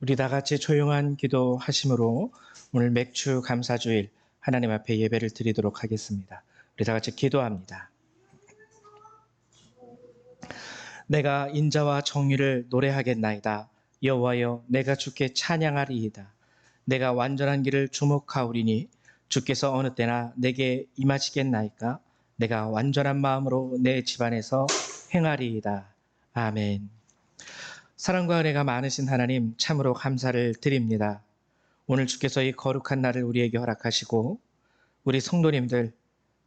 우리 다 같이 조용한 기도 하심으로 오늘 맥주 감사주일 하나님 앞에 예배를 드리도록 하겠습니다. 우리 다 같이 기도합니다. 내가 인자와 정의를 노래하겠나이다. 여호와여, 내가 주께 찬양하리이다. 내가 완전한 길을 주목하오리니 주께서 어느 때나 내게 임하시겠나이까. 내가 완전한 마음으로 내 집안에서 행하리이다. 아멘. 사랑과 은혜가 많으신 하나님, 참으로 감사를 드립니다. 오늘 주께서 이 거룩한 날을 우리에게 허락하시고 우리 성도님들,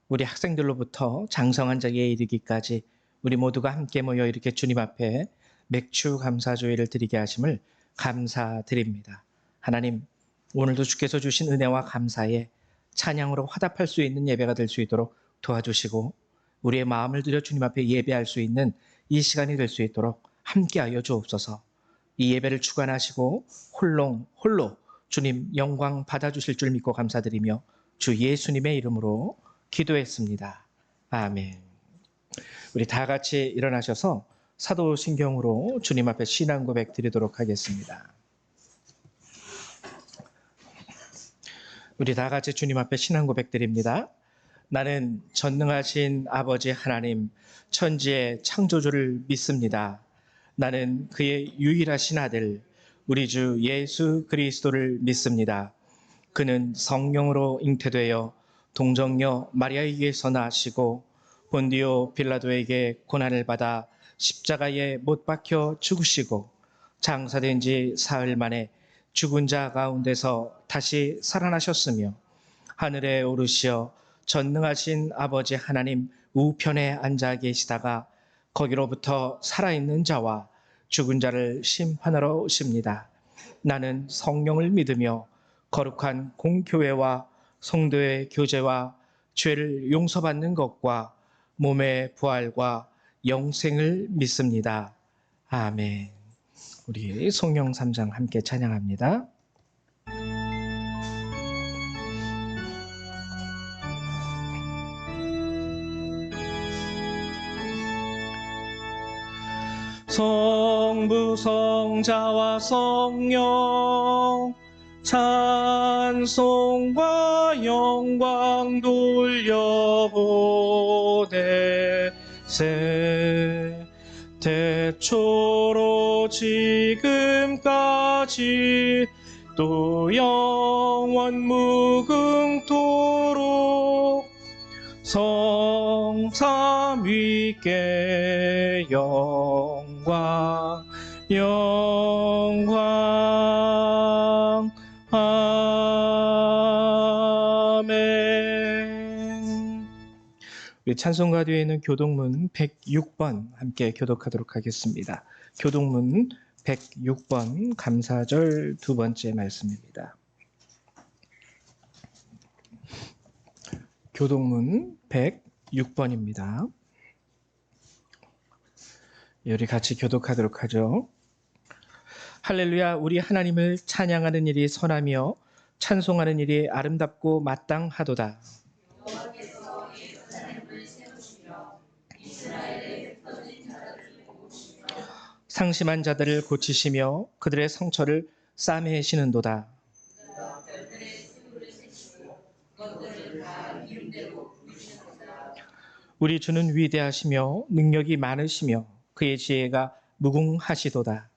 우리 학생들로부터 장성한 자리에 이르기까지 우리 모두가 함께 모여 이렇게 주님 앞에 맥주 감사조회를 드리게 하심을 감사드립니다. 하나님, 오늘도 주께서 주신 은혜와 감사에 찬양으로 화답할 수 있는 예배가 될 수 있도록 도와주시고 우리의 마음을 들여 주님 앞에 예배할 수 있는 이 시간이 될 수 있도록 함께하여 주옵소서. 이 예배를 주관하시고 홀로 주님 영광 받아주실 줄 믿고 감사드리며 주 예수님의 이름으로 기도했습니다. 아멘. 우리 다 같이 일어나셔서 사도신경으로 주님 앞에 신앙 고백 드리도록 하겠습니다. 우리 다 같이 주님 앞에 신앙 고백 드립니다. 나는 전능하신 아버지 하나님, 천지의 창조주를 믿습니다. 나는 그의 유일하신 아들, 우리 주 예수 그리스도를 믿습니다. 그는 성령으로 잉태되어 동정녀 마리아에게서 나시고 본디오 빌라도에게 고난을 받아 십자가에 못 박혀 죽으시고 장사된 지 사흘 만에 죽은 자 가운데서 다시 살아나셨으며 하늘에 오르시어 전능하신 아버지 하나님 우편에 앉아 계시다가 거기로부터 살아있는 자와 죽은 자를 심판하러 오십니다. 나는 성령을 믿으며 거룩한 공교회와 성도의 교제와 죄를 용서받는 것과 몸의 부활과 영생을 믿습니다. 아멘. 우리 성령 3장 함께 찬양합니다. 성부 성자와 성령 찬송과 영광 돌려보내세 태초로 지금까지 또 영원 무궁토록 성삼위께 영광 아멘. 우리 찬송가 뒤에 있는 교독문 106번 함께 교독하도록 하겠습니다. 교독문 106번 감사절 두 번째 말씀입니다. 교독문 106번입니다. 우리 같이 교독하도록 하죠. 할렐루야. 우리 하나님을 찬양하는 일이 선하며 찬송하는 일이 아름답고 마땅하도다. 여호와께서 예루살렘을 세우시며 이스라엘의 흩어진 자들을 모으시며 상심한 자들을 고치시며 그들의 상처를 싸매시는도다. 그가 별들의 수를 세시고 그것들을 다 이름대로 부르시는도다. 우리 주는 위대하시며 능력이 많으시며 그의 지혜가 무궁하시도다.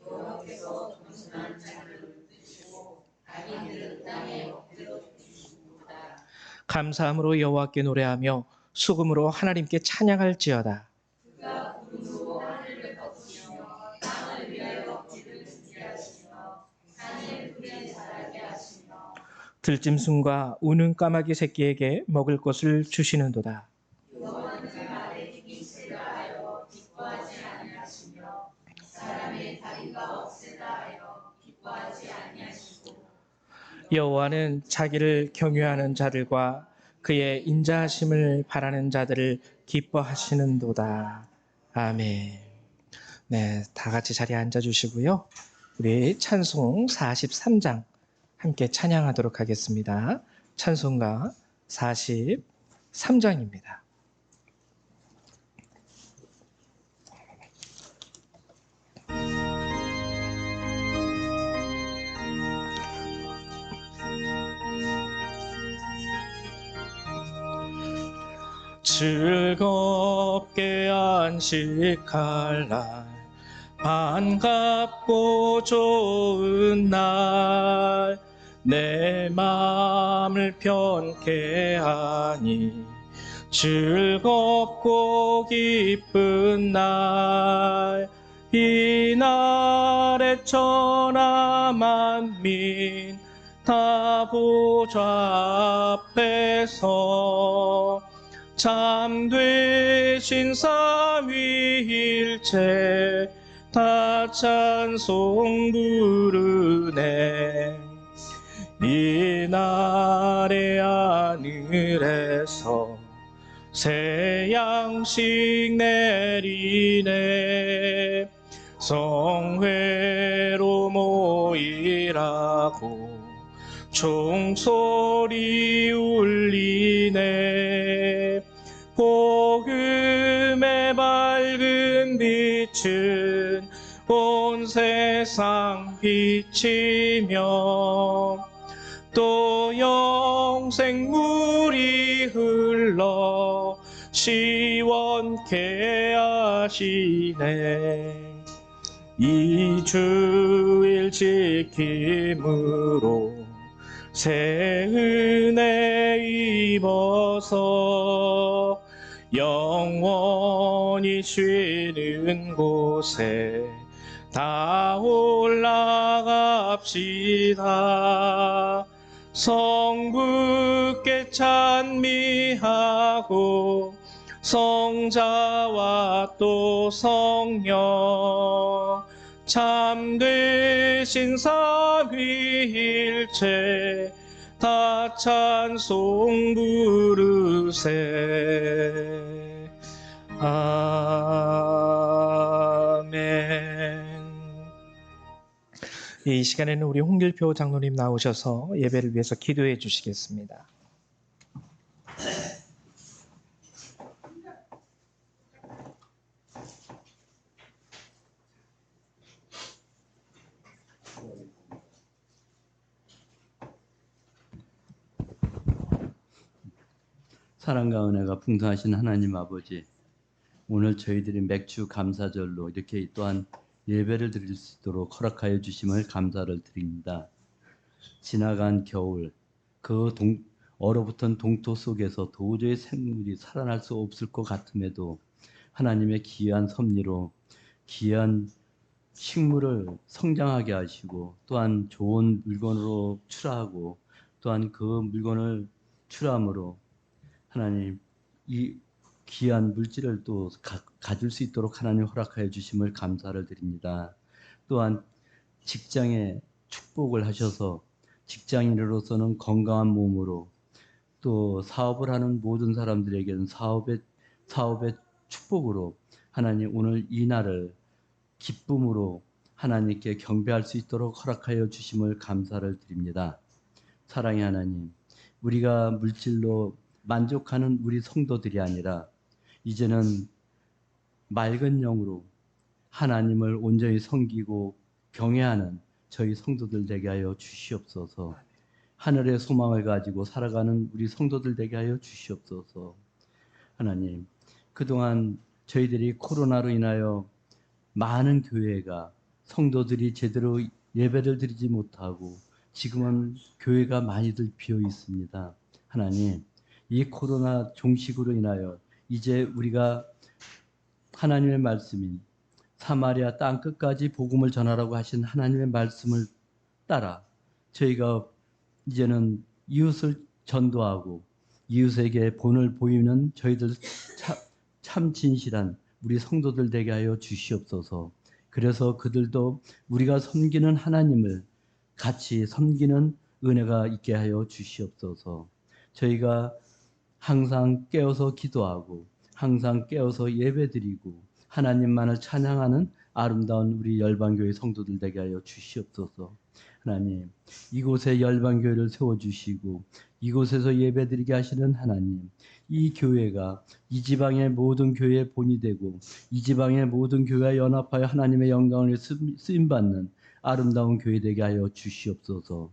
여호와께서 동순한 자들을 드시고 악인들은 땅에 엎드려 주시는도다. 감사함으로 여호와께 노래하며 수금으로 하나님께 찬양할지어다. 그가 구름으로 하늘을 덮으시며 땅을 위하여 길을 준비하시며 산에 풀에 자라게 하시며 들짐승과 우는 까마귀 새끼에게 먹을 것을 주시는도다. 여호와는 말에 힘있으라 하여 기뻐하지 아니하시며 사람의 다리가 없으라 하여 기뻐하지 아니하시고 여호와는 자기를 경외하는 자들과 그의 인자하심을 바라는 자들을 기뻐하시는도다. 아멘. 네, 다 같이 자리에 앉아주시고요. 우리 찬송 43장 함께 찬양하도록 하겠습니다. 찬송가 43장입니다. 즐겁게 안식할 날, 반갑고 좋은 날, 내 마음을 편케 하니 즐겁고 기쁜 날, 이날에 천하 만민 다 보좌 앞에서 참되신 삼위일체 다 찬송 부르네. 이날의 하늘에서 새 양식 내리네. 성회로 모이라고 종소리 울리네. 복음의 밝은 빛은 온 세상 비치며 또 영생물이 흘러 시원케 하시네. 이 주일 지킴으로 새 은혜 입어서 영원히 쉬는 곳에 다 올라갑시다. 성부께 찬미하고 성자와 또 성령 참되신 삼위일체 다 찬송 부르세. 아멘. 이 시간에는 우리 홍길표 장로님 나오셔서 예배를 위해서 기도해 주시겠습니다. 사랑과 은혜가 풍성하신 하나님 아버지, 오늘 저희들이 맥주 감사절로 이렇게 또한 예배를 드릴 수 있도록 허락하여 주심을 감사를 드립니다. 지나간 겨울, 그 얼어붙은 동토 속에서 도저히 생물이 살아날 수 없을 것 같음에도 하나님의 귀한 섭리로 귀한 식물을 성장하게 하시고 또한 좋은 물건으로 출하하고 또한 그 물건을 출함으로 하나님 이 귀한 물질을 또 가질 수 있도록 하나님 허락하여 주심을 감사를 드립니다. 또한 직장에 축복을 하셔서 직장인으로서는 건강한 몸으로 또 사업을 하는 모든 사람들에게는 사업의 축복으로 하나님 오늘 이 날을 기쁨으로 하나님께 경배할 수 있도록 허락하여 주심을 감사를 드립니다. 사랑의 하나님, 우리가 물질로 만족하는 우리 성도들이 아니라 이제는 맑은 영으로 하나님을 온전히 섬기고 경외하는 저희 성도들 되게 하여 주시옵소서. 하늘의 소망을 가지고 살아가는 우리 성도들 되게 하여 주시옵소서. 하나님, 그동안 저희들이 코로나로 인하여 많은 교회가 성도들이 제대로 예배를 드리지 못하고 지금은 교회가 많이들 비어 있습니다. 하나님, 이 코로나 종식으로 인하여 이제 우리가 하나님의 말씀인 사마리아 땅 끝까지 복음을 전하라고 하신 하나님의 말씀을 따라 저희가 이제는 이웃을 전도하고 이웃에게 본을 보이는 저희들 참 진실한 우리 성도들 되게 하여 주시옵소서. 그래서 그들도 우리가 섬기는 하나님을 같이 섬기는 은혜가 있게 하여 주시옵소서. 저희가 항상 깨어서 기도하고 항상 깨어서 예배드리고 하나님만을 찬양하는 아름다운 우리 열방교회 성도들 되게 하여 주시옵소서. 하나님, 이곳에 열방교회를 세워주시고 이곳에서 예배드리게 하시는 하나님, 이 교회가 이 지방의 모든 교회의 본이 되고 이 지방의 모든 교회와 연합하여 하나님의 영광을 쓰임받는 아름다운 교회 되게 하여 주시옵소서.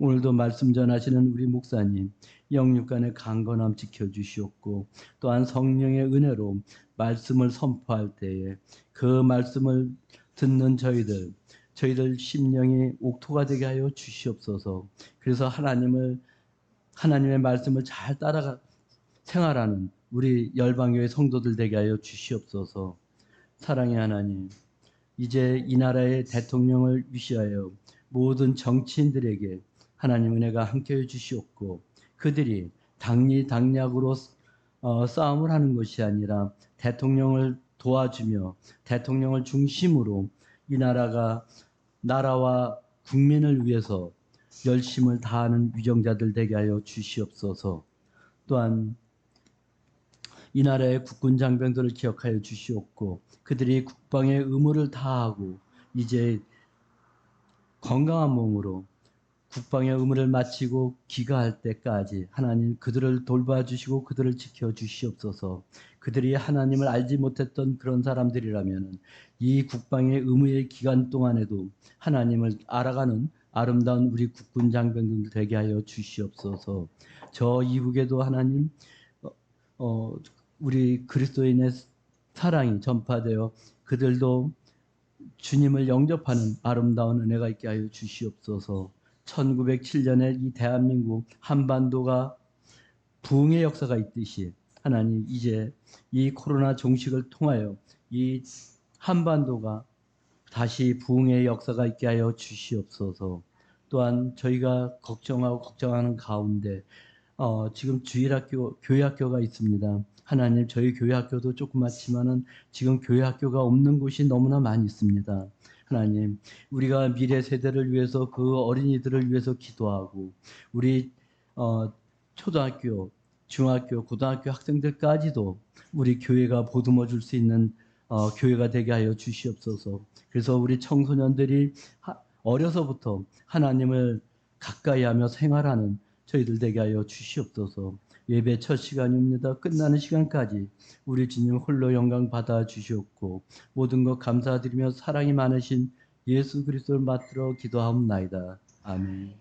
오늘도 말씀 전하시는 우리 목사님 영육간의 강건함 지켜주시옵고 또한 성령의 은혜로 말씀을 선포할 때에 그 말씀을 듣는 저희들 심령이 옥토가 되게 하여 주시옵소서. 그래서 하나님의 말씀을 잘 따라가 생활하는 우리 열방교회 성도들 되게 하여 주시옵소서. 사랑의 하나님, 이제 이 나라의 대통령을 위시하여 모든 정치인들에게 하나님 은혜가 함께해 주시옵고 그들이 당리당략으로 싸움을 하는 것이 아니라 대통령을 도와주며 대통령을 중심으로 이 나라와 국민을 위해서 열심을 다하는 위정자들 되게 하여 주시옵소서. 또한 이 나라의 국군 장병들을 기억하여 주시옵고 그들이 국방의 의무를 다하고 이제 건강한 몸으로 국방의 의무를 마치고 귀가할 때까지 하나님 그들을 돌봐주시고 그들을 지켜주시옵소서. 그들이 하나님을 알지 못했던 그런 사람들이라면 이 국방의 의무의 기간 동안에도 하나님을 알아가는 아름다운 우리 국군 장병들 되게 하여 주시옵소서. 저 이북에도 하나님 우리 그리스도인의 사랑이 전파되어 그들도 주님을 영접하는 아름다운 은혜가 있게 하여 주시옵소서. 1907년에 이 대한민국 한반도가 부흥의 역사가 있듯이 하나님 이제 이 코로나 종식을 통하여 이 한반도가 다시 부흥의 역사가 있게 하여 주시옵소서. 또한 저희가 걱정하는 가운데 지금 교회학교가 있습니다. 하나님 저희 교회학교도 조그맣지만은 지금 교회학교가 없는 곳이 너무나 많이 있습니다. 하나님 우리가 미래 세대를 위해서 그 어린이들을 위해서 기도하고 우리 초등학교, 중학교, 고등학교 학생들까지도 우리 교회가 보듬어 줄 수 있는 교회가 되게 하여 주시옵소서. 그래서 우리 청소년들이 어려서부터 하나님을 가까이 하며 생활하는 저희들 되게 하여 주시옵소서. 예배 첫 시간입니다. 끝나는 시간까지 우리 주님 홀로 영광 받아 주시옵고 모든 것 감사드리며 사랑이 많으신 예수 그리스도를 받들어 기도하옵나이다. 아멘.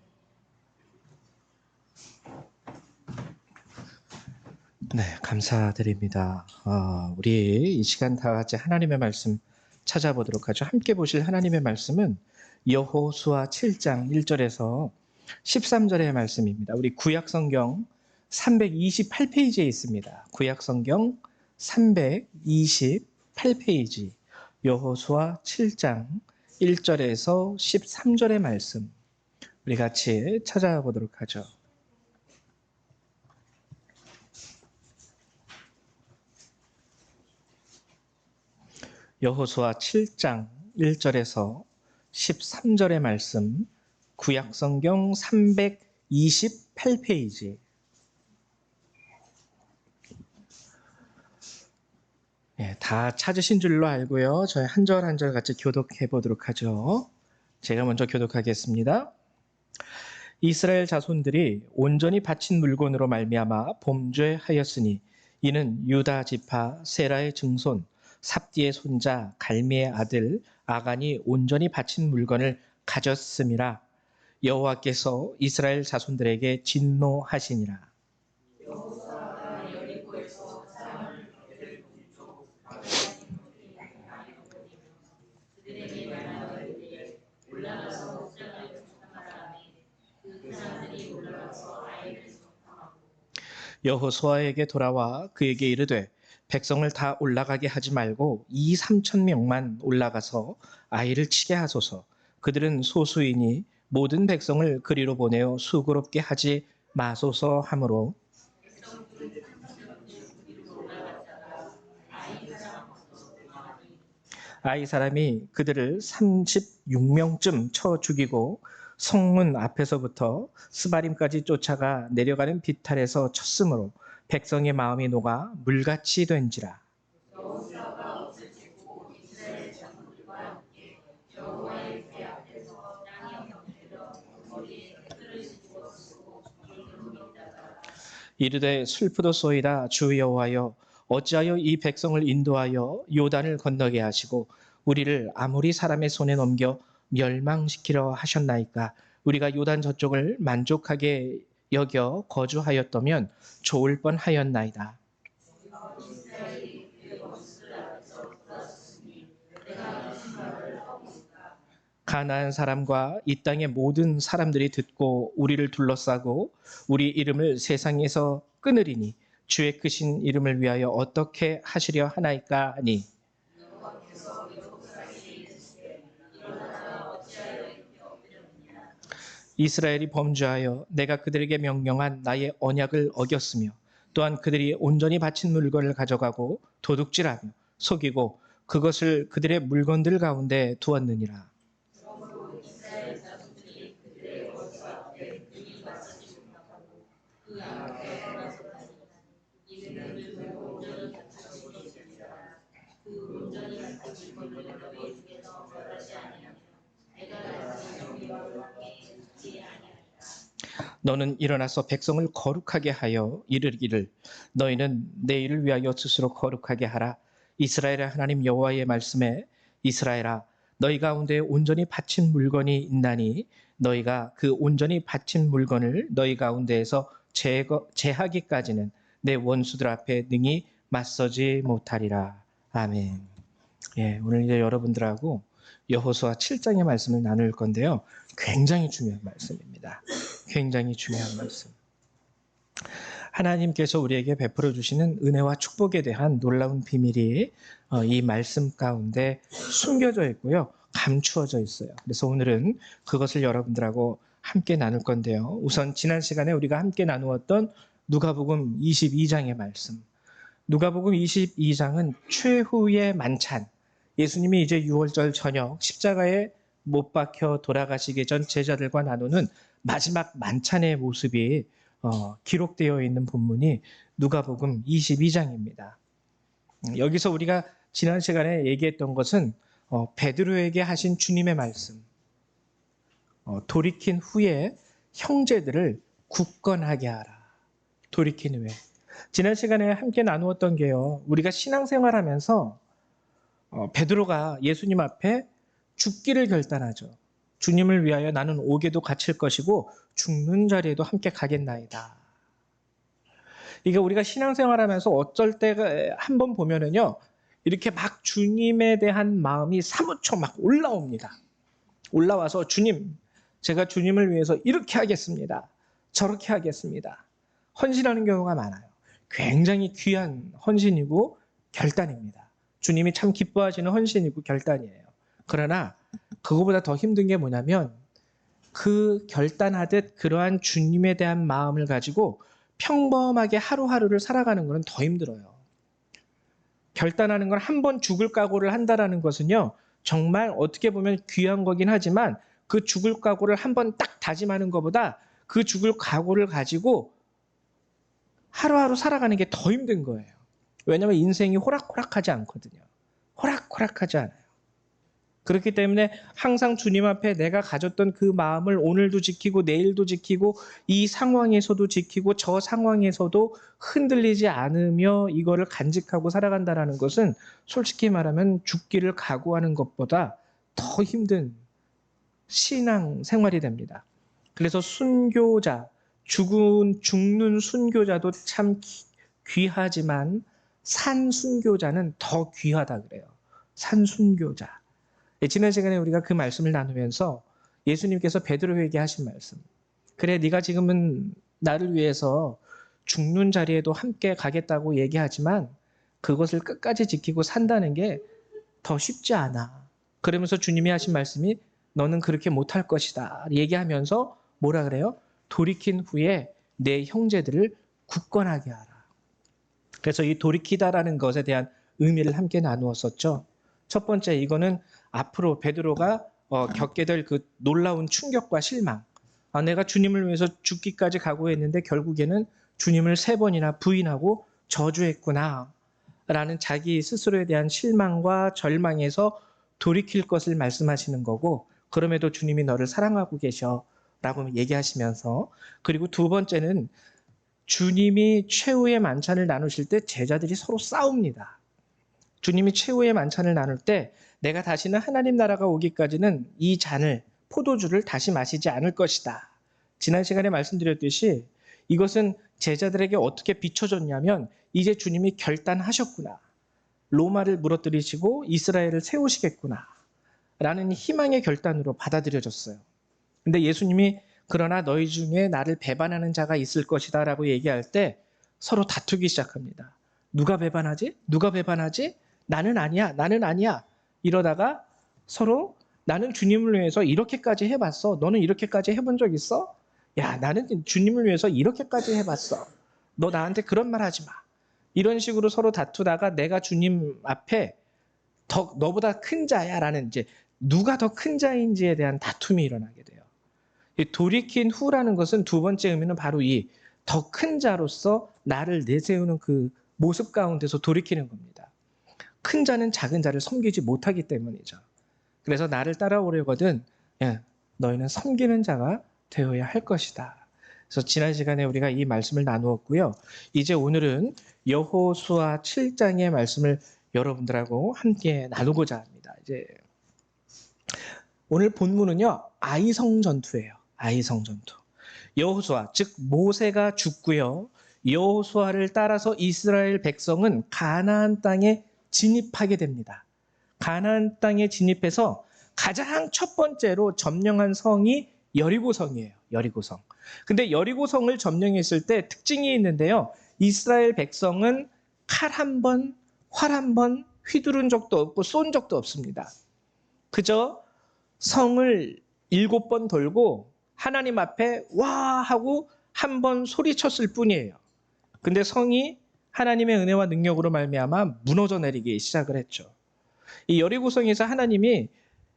네, 감사드립니다. 우리 이 시간 다 같이 하나님의 말씀 찾아보도록 하죠. 함께 보실 하나님의 말씀은 여호수아 7장 1절에서 13절의 말씀입니다. 우리 구약성경 328페이지에 있습니다. 구약성경 328페이지 여호수아 7장 1절에서 13절의 말씀 우리 같이 찾아보도록 하죠. 여호수아 7장 1절에서 13절의 말씀 구약성경 328페이지 다 찾으신 줄로 알고요. 저희 한 절 한 절 같이 교독해 보도록 하죠. 제가 먼저 교독하겠습니다. 이스라엘 자손들이 온전히 바친 물건으로 말미암아 범죄하였으니 이는 유다 지파 세라의 증손 삽디의 손자 갈미의 아들 아간이 온전히 바친 물건을 가졌음이라. 여호와께서 이스라엘 자손들에게 진노하시니라. 여호수아가 여리고에서 사람을 그들 동쪽 그들에게 말하되 올라가서 옥장을 정탐하라니 그 사람들이 올라가서 아이를 정탐하고 여호수아에게 돌아와 그에게 이르되 백성을 다 올라가게 하지 말고 2,3천 명만 올라가서 아이를 치게 하소서. 그들은 소수이니 모든 백성을 그리로 보내어 수고롭게 하지 마소서 하므로 아이 사람이 그들을 36명쯤 쳐 죽이고 성문 앞에서부터 스바림까지 쫓아가 내려가는 비탈에서 쳤으므로 백성의 마음이 녹아 물같이 된지라. 여호수아가 옷을 찢고 이스라엘 장로들과 함께 여호와의 궤 앞에서 땅에 엎드려 머리에 그릇을 집어쓰고 종을 믿다가 이르되 슬프도소이다. 주 여호와여 어찌하여 이 백성을 인도하여 요단을 건너게 하시고 우리를 아무리 사람의 손에 넘겨 멸망시키려 하셨나이까. 우리가 요단 저쪽을 만족하게 여겨 거주하였다면 좋을 뻔하였나이다. 가나안 사람과 이 땅의 모든 사람들이 듣고 우리를 둘러싸고 우리 이름을 세상에서 끊으리니 주의 크신 이름을 위하여 어떻게 하시려 하나이까 하니 이스라엘이 범죄하여 내가 그들에게 명령한 나의 언약을 어겼으며 또한 그들이 온전히 바친 물건을 가져가고 도둑질하며 속이고 그것을 그들의 물건들 가운데 두었느니라. 너는 일어나서 백성을 거룩하게 하여 이르기를 너희는 내일을 위하여 스스로 거룩하게 하라. 이스라엘의 하나님 여호와의 말씀에 이스라엘아 너희 가운데 온전히 바친 물건이 있나니 너희가 그 온전히 바친 물건을 너희 가운데에서 제하기까지는 내 원수들 앞에 능히 맞서지 못하리라. 아멘. 예, 오늘 이제 여러분들하고 여호수아 7장의 말씀을 나눌 건데요. 굉장히 중요한 말씀입니다. 굉장히 중요한 말씀. 하나님께서 우리에게 베풀어 주시는 은혜와 축복에 대한 놀라운 비밀이 이 말씀 가운데 숨겨져 있고요. 감추어져 있어요. 그래서 오늘은 그것을 여러분들하고 함께 나눌 건데요. 우선 지난 시간에 우리가 함께 나누었던 누가복음 22장의 말씀. 누가복음 22장은 최후의 만찬. 예수님이 이제 6월절 저녁 십자가에 못 박혀 돌아가시기 전 제자들과 나누는 마지막 만찬의 모습이 기록되어 있는 본문이 누가복음 22장입니다. 여기서 우리가 지난 시간에 얘기했던 것은 베드로에게 하신 주님의 말씀. 돌이킨 후에 형제들을 굳건하게 하라. 돌이킨 후에. 지난 시간에 함께 나누었던 게요. 우리가 신앙생활하면서 베드로가 예수님 앞에 죽기를 결단하죠. 주님을 위하여 나는 옥에도 갇힐 것이고 죽는 자리에도 함께 가겠나이다. 이게 우리가 신앙생활하면서 어쩔 때 한번 보면은요. 이렇게 막 주님에 대한 마음이 사무쳐 막 올라옵니다. 올라와서 주님, 제가 주님을 위해서 이렇게 하겠습니다. 저렇게 하겠습니다. 헌신하는 경우가 많아요. 굉장히 귀한 헌신이고 결단입니다. 주님이 참 기뻐하시는 헌신이고 결단이에요. 그러나 그거보다 더 힘든 게 뭐냐면 그 결단하듯 그러한 주님에 대한 마음을 가지고 평범하게 하루하루를 살아가는 것은 더 힘들어요. 결단하는 건 한 번 죽을 각오를 한다라는 것은요. 정말 어떻게 보면 귀한 거긴 하지만 그 죽을 각오를 한 번 딱 다짐하는 것보다 그 죽을 각오를 가지고 하루하루 살아가는 게 더 힘든 거예요. 왜냐하면 인생이 호락호락하지 않거든요. 호락호락하지 않아요. 그렇기 때문에 항상 주님 앞에 내가 가졌던 그 마음을 오늘도 지키고 내일도 지키고 이 상황에서도 지키고 저 상황에서도 흔들리지 않으며 이거를 간직하고 살아간다는 것은 솔직히 말하면 죽기를 각오하는 것보다 더 힘든 신앙 생활이 됩니다. 그래서 순교자, 죽는 순교자도 참 귀하지만 산 순교자는 더 귀하다 그래요. 산 순교자. 지난 시간에 우리가 그 말씀을 나누면서 예수님께서 베드로에게 하신 말씀. 그래, 네가 지금은 나를 위해서 죽는 자리에도 함께 가겠다고 얘기하지만 그것을 끝까지 지키고 산다는 게 더 쉽지 않아. 그러면서 주님이 하신 말씀이 너는 그렇게 못할 것이다. 얘기하면서 뭐라 그래요? 돌이킨 후에 내 형제들을 굳건하게 하라. 그래서 이 돌이키다라는 것에 대한 의미를 함께 나누었었죠. 첫 번째, 이거는 앞으로 베드로가 겪게 될 그 놀라운 충격과 실망. 내가 주님을 위해서 죽기까지 각오했는데 결국에는 주님을 3번이나 부인하고 저주했구나. 라는 자기 스스로에 대한 실망과 절망에서 돌이킬 것을 말씀하시는 거고, 그럼에도 주님이 너를 사랑하고 계셔. 라고 얘기하시면서, 그리고 두 번째는 주님이 최후의 만찬을 나누실 때 제자들이 서로 싸웁니다. 주님이 최후의 만찬을 나눌 때 내가 다시는 하나님 나라가 오기까지는 이 잔을 포도주를 다시 마시지 않을 것이다. 지난 시간에 말씀드렸듯이 이것은 제자들에게 어떻게 비춰졌냐면 이제 주님이 결단하셨구나. 로마를 무너뜨리시고 이스라엘을 세우시겠구나. 라는 희망의 결단으로 받아들여졌어요. 근데 예수님이 그러나 너희 중에 나를 배반하는 자가 있을 것이다 라고 얘기할 때 서로 다투기 시작합니다. 누가 배반하지? 누가 배반하지? 나는 아니야. 나는 아니야. 이러다가 서로 나는 주님을 위해서 이렇게까지 해봤어. 너는 이렇게까지 해본 적 있어? 야, 나는 주님을 위해서 이렇게까지 해봤어. 너 나한테 그런 말 하지 마. 이런 식으로 서로 다투다가 내가 주님 앞에 더 너보다 큰 자야라는 이제 누가 더 큰 자인지에 대한 다툼이 일어나게 돼요. 이 돌이킨 후라는 것은 두 번째 의미는 바로 이 더 큰 자로서 나를 내세우는 그 모습 가운데서 돌이키는 겁니다. 큰 자는 작은 자를 섬기지 못하기 때문이죠. 그래서 나를 따라오려거든 너희는 섬기는 자가 되어야 할 것이다. 그래서 지난 시간에 우리가 이 말씀을 나누었고요. 이제 오늘은 여호수아 7장의 말씀을 여러분들하고 함께 나누고자 합니다. 이제 오늘 본문은요. 아이성 전투예요. 아이성 전투. 여호수아 즉 모세가 죽고요. 여호수아를 따라서 이스라엘 백성은 가나안 땅에 진입하게 됩니다. 가나안 땅에 진입해서 가장 첫 번째로 점령한 성이 여리고성이에요. 여리고성. 근데 여리고성을 점령했을 때 특징이 있는데요. 이스라엘 백성은 칼 한 번, 활 한 번 휘두른 적도 없고 쏜 적도 없습니다. 그저 성을 7번 돌고 하나님 앞에 와 하고 한 번 소리쳤을 뿐이에요. 근데 성이 하나님의 은혜와 능력으로 말미암아 무너져 내리기 시작을 했죠. 이 여리고성에서 하나님이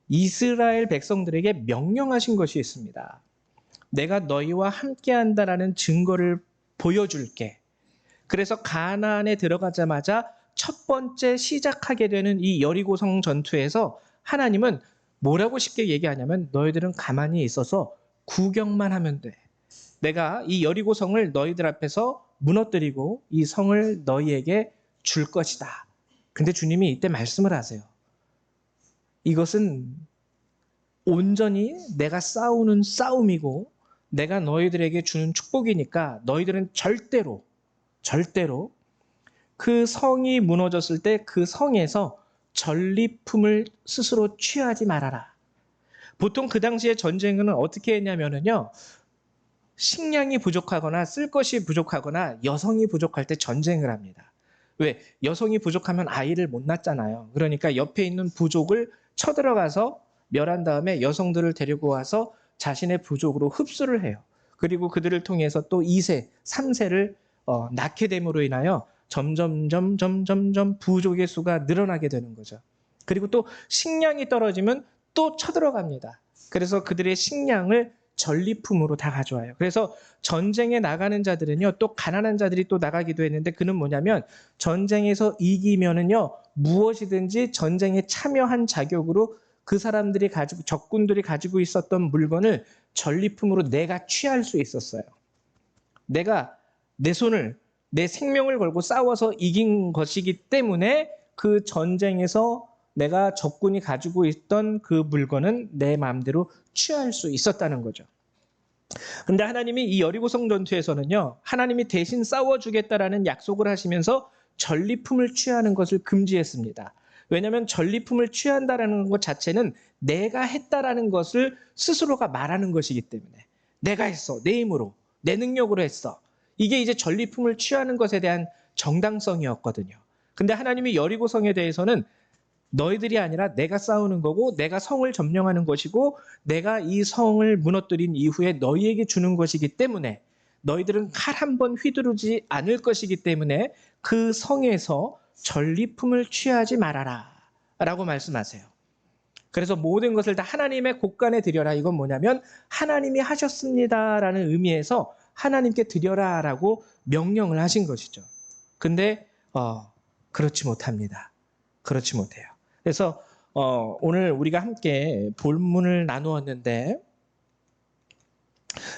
이스라엘 백성들에게 명령하신 것이 있습니다. 내가 너희와 함께한다라는 증거를 보여줄게. 그래서 가나안에 들어가자마자 첫 번째 시작하게 되는 이 여리고성 전투에서 하나님은 뭐라고 쉽게 얘기하냐면 너희들은 가만히 있어서 구경만 하면 돼. 내가 이 여리고성을 너희들 앞에서 무너뜨리고 이 성을 너희에게 줄 것이다. 근데 주님이 이때 말씀을 하세요. 이것은 온전히 내가 싸우는 싸움이고 내가 너희들에게 주는 축복이니까 너희들은 절대로 그 성이 무너졌을 때 그 성에서 전리품을 스스로 취하지 말아라. 보통 그 당시에 전쟁은 어떻게 했냐면요. 식량이 부족하거나 쓸 것이 부족하거나 여성이 부족할 때 전쟁을 합니다. 왜? 여성이 부족하면 아이를 못 낳잖아요. 그러니까 옆에 있는 부족을 쳐들어가서 멸한 다음에 여성들을 데리고 와서 자신의 부족으로 흡수를 해요. 그리고 그들을 통해서 또 2세, 3세를 낳게 됨으로 인하여 점점 부족의 수가 늘어나게 되는 거죠. 그리고 또 식량이 떨어지면 또 쳐들어갑니다. 그래서 그들의 식량을 전리품으로 다 가져와요. 그래서 전쟁에 나가는 자들은요, 또 가난한 자들이 또 나가기도 했는데 그는 뭐냐면 전쟁에서 이기면은요, 무엇이든지 전쟁에 참여한 자격으로 그 사람들이 가지고 적군들이 가지고 있었던 물건을 전리품으로 내가 취할 수 있었어요. 내가 내 생명을 걸고 싸워서 이긴 것이기 때문에 그 전쟁에서 내가 적군이 가지고 있던 그 물건은 내 마음대로 취할 수 있었다는 거죠. 근데 하나님이 이 여리고성 전투에서는요, 하나님이 대신 싸워주겠다라는 약속을 하시면서 전리품을 취하는 것을 금지했습니다. 왜냐하면 전리품을 취한다라는 것 자체는 내가 했다라는 것을 스스로가 말하는 것이기 때문에 내가 했어, 내 힘으로, 내 능력으로 했어. 이게 이제 전리품을 취하는 것에 대한 정당성이었거든요. 근데 하나님이 여리고성에 대해서는 너희들이 아니라 내가 싸우는 거고 내가 성을 점령하는 것이고 내가 이 성을 무너뜨린 이후에 너희에게 주는 것이기 때문에 너희들은 칼 한 번 휘두르지 않을 것이기 때문에 그 성에서 전리품을 취하지 말아라 라고 말씀하세요. 그래서 모든 것을 다 하나님의 곳간에 드려라. 이건 뭐냐면 하나님이 하셨습니다라는 의미에서 하나님께 드려라 라고 명령을 하신 것이죠. 근데 그렇지 못합니다. 그렇지 못해요. 그래서 오늘 우리가 함께 본문을 나누었는데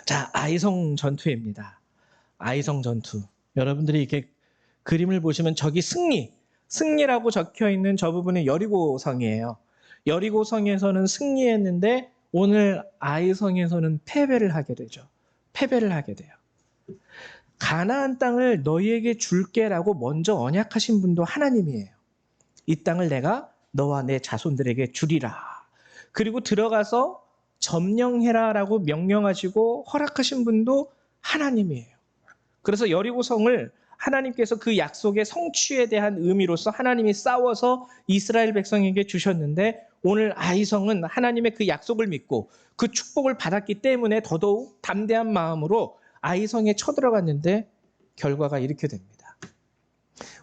자, 아이성 전투입니다. 아이성 전투. 여러분들이 이렇게 그림을 보시면 저기 승리라고 적혀 있는 저 부분은 여리고성이에요. 여리고성에서는 승리했는데 오늘 아이성에서는 패배를 하게 되죠. 패배를 하게 돼요. 가나안 땅을 너희에게 줄게라고 먼저 언약하신 분도 하나님이에요. 이 땅을 내가 너와 내 자손들에게 주리라. 그리고 들어가서 점령해라라고 명령하시고 허락하신 분도 하나님이에요. 그래서 여리고성을 하나님께서 그 약속의 성취에 대한 의미로서 하나님이 싸워서 이스라엘 백성에게 주셨는데, 오늘 아이성은 하나님의 그 약속을 믿고 그 축복을 받았기 때문에 더더욱 담대한 마음으로 아이성에 쳐들어갔는데 결과가 이렇게 됩니다.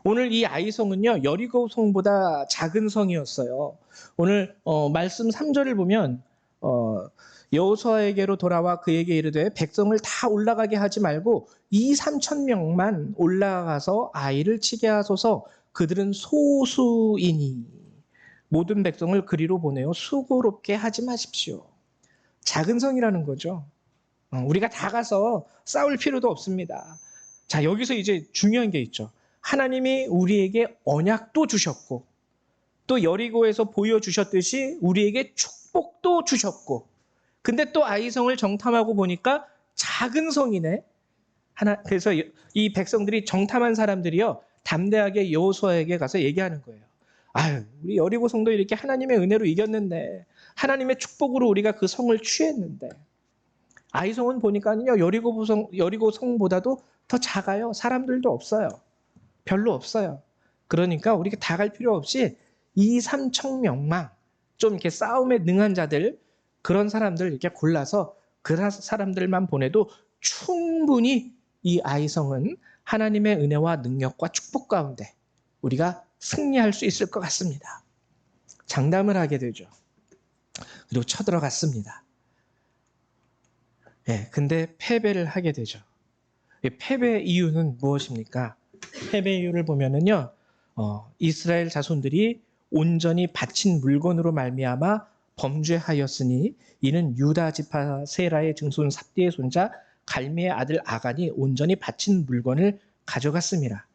오늘 이 아이성은요, 여리고성보다 작은 성이었어요. 오늘 말씀 3절을 보면 여호수아에게로 돌아와 그에게 이르되 백성을 다 올라가게 하지 말고 2-3천 명만 올라가서 아이를 치게 하소서. 그들은 소수이니 모든 백성을 그리로 보내어 수고롭게 하지 마십시오. 작은 성이라는 거죠. 우리가 다 가서 싸울 필요도 없습니다. 자, 여기서 이제 중요한 게 있죠. 하나님이 우리에게 언약도 주셨고 또 여리고에서 보여주셨듯이 우리에게 축복도 주셨고, 근데 또 아이성을 정탐하고 보니까 작은 성이네. 그래서 이 백성들이 정탐한 사람들이요, 담대하게 여호수아에게 가서 얘기하는 거예요. 아유, 우리 여리고 성도 이렇게 하나님의 은혜로 이겼는데, 하나님의 축복으로 우리가 그 성을 취했는데, 아이성은 보니까요 여리고 성보다도 더 작아요. 사람들도 없어요. 별로 없어요. 그러니까 우리가 다 갈 필요 없이 2-3천 명만 좀 이렇게 싸움에 능한 자들, 그런 사람들 이렇게 골라서 그 사람들만 보내도 충분히 이 아이성은 하나님의 은혜와 능력과 축복 가운데 우리가 승리할 수 있을 것 같습니다. 장담을 하게 되죠. 그리고 쳐들어갔습니다. 근데 패배를 하게 되죠. 패배 이유는 무엇입니까? 패배 이유를 보면은요, 이스라엘 자손들이 온전히 바친 물건으로 말미암아 범죄하였으니 이는 유다 지파 세라의 증손 삽디의 손자 갈미의 아들 아간이 온전히 바친 물건을 가졌습니다.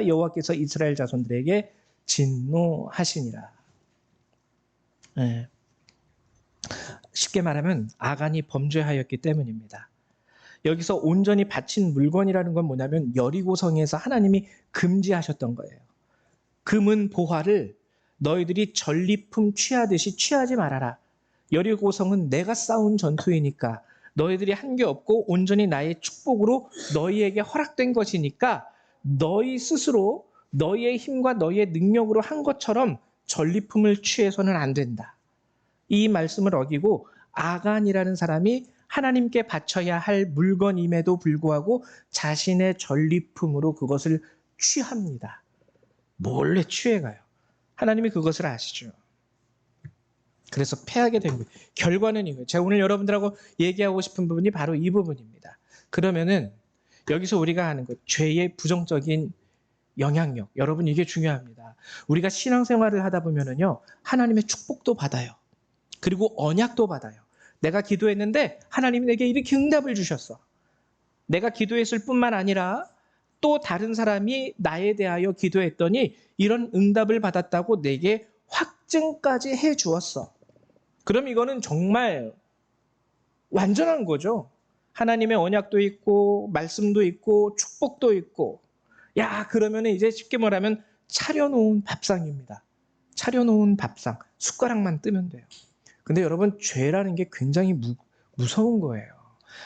여호와께서 이스라엘 자손들에게 진노하시니라. 쉽게 말하면 아간이 범죄하였기 때문입니다. 여기서 온전히 바친 물건이라는 건 뭐냐면 여리고성에서 하나님이 금지하셨던 거예요. 금은 보화를 너희들이 전리품 취하듯이 취하지 말아라. 여리고성은 내가 싸운 전투이니까, 너희들이 한 게 없고 온전히 나의 축복으로 너희에게 허락된 것이니까 너희 스스로 너희의 힘과 너희의 능력으로 한 것처럼 전리품을 취해서는 안 된다. 이 말씀을 어기고 아간이라는 사람이 하나님께 바쳐야 할 물건임에도 불구하고 자신의 전리품으로 그것을 취합니다. 몰래 취해가요. 하나님이 그것을 아시죠. 그래서 패하게 된 거예요. 결과는 이거예요. 제가 오늘 여러분들하고 얘기하고 싶은 부분이 바로 이 부분입니다. 그러면은 여기서 우리가 하는 것, 죄의 부정적인 영향력. 여러분, 이게 중요합니다. 우리가 신앙생활을 하다 보면은요, 하나님의 축복도 받아요. 그리고 언약도 받아요. 내가 기도했는데 하나님이 내게 이렇게 응답을 주셨어. 내가 기도했을 뿐만 아니라 또 다른 사람이 나에 대하여 기도했더니 이런 응답을 받았다고 내게 확증까지 해 주었어. 그럼 이거는 정말 완전한 거죠. 하나님의 언약도 있고 말씀도 있고 축복도 있고, 야, 그러면 이제 쉽게 말하면 차려놓은 밥상입니다. 차려놓은 밥상, 숟가락만 뜨면 돼요. 근데 여러분, 죄라는 게 굉장히 무서운 거예요.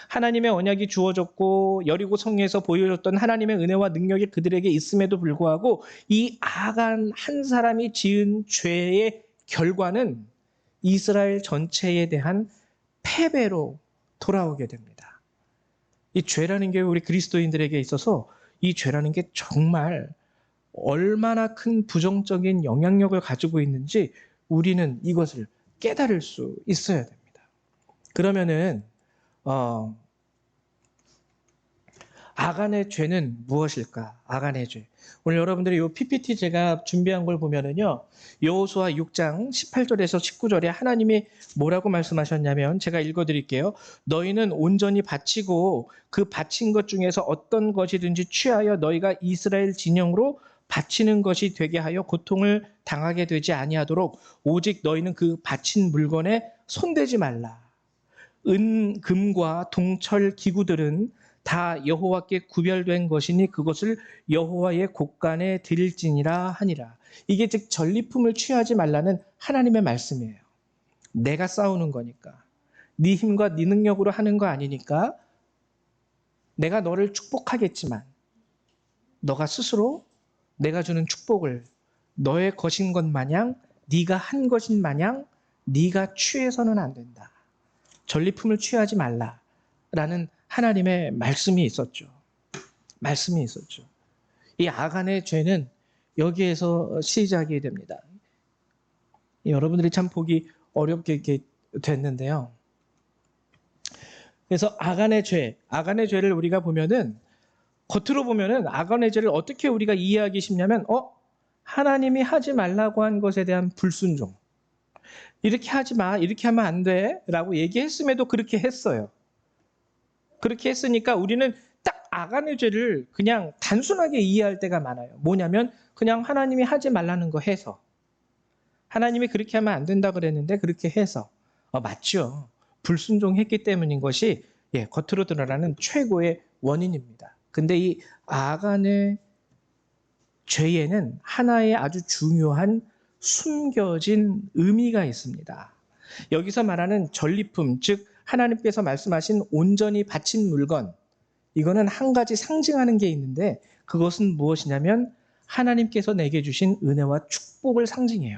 하나님의 언약이 주어졌고 여리고 성에서 보여줬던 하나님의 은혜와 능력이 그들에게 있음에도 불구하고 이 아간 한 사람이 지은 죄의 결과는 이스라엘 전체에 대한 패배로 돌아오게 됩니다. 이 죄라는 게 우리 그리스도인들에게 있어서 이 죄라는 게 정말 얼마나 큰 부정적인 영향력을 가지고 있는지 우리는 이것을 깨달을 수 있어야 됩니다. 그러면은 아간의 죄는 무엇일까? 아간의 죄. 오늘 여러분들이 이 PPT 제가 준비한 걸 보면은요, 여호수아 6장 18절에서 19절에 하나님이 뭐라고 말씀하셨냐면, 제가 읽어드릴게요. 너희는 온전히 바치고 그 바친 것 중에서 어떤 것이든지 취하여 너희가 이스라엘 진영으로 바치는 것이 되게 하여 고통을 당하게 되지 아니하도록 오직 너희는 그 바친 물건에 손대지 말라. 은, 금과 동철 기구들은 다 여호와께 구별된 것이니 그것을 여호와의 곳간에 드릴지니라 하니라. 이게 즉 전리품을 취하지 말라는 하나님의 말씀이에요. 내가 싸우는 거니까. 네 힘과 네 능력으로 하는 거 아니니까 내가 너를 축복하겠지만 너가 스스로 내가 주는 축복을 너의 것인 것 마냥 네가 한 것인 마냥 네가 취해서는 안 된다. 전리품을 취하지 말라라는 하나님의 말씀이 있었죠. 말씀이 있었죠. 이 아간의 죄는 여기에서 시작이 됩니다. 여러분들이 참 보기 어렵게 이렇게 됐는데요. 그래서 아간의 죄를 우리가 보면은 겉으로 보면은 아간의 죄를 어떻게 우리가 이해하기 쉽냐면 하나님이 하지 말라고 한 것에 대한 불순종. 이렇게 하지 마, 이렇게 하면 안 돼 라고 얘기했음에도 그렇게 했어요. 그렇게 했으니까 우리는 딱 아간의 죄를 그냥 단순하게 이해할 때가 많아요. 뭐냐면 그냥 하나님이 하지 말라는 거 해서, 하나님이 그렇게 하면 안 된다 그랬는데 그렇게 해서 맞죠. 불순종했기 때문인 것이 겉으로 드러나는 최고의 원인입니다. 근데 이 아간의 죄에는 하나의 아주 중요한 숨겨진 의미가 있습니다. 여기서 말하는 전리품, 즉 하나님께서 말씀하신 온전히 바친 물건, 이거는 한 가지 상징하는 게 있는데 그것은 무엇이냐면 하나님께서 내게 주신 은혜와 축복을 상징해요.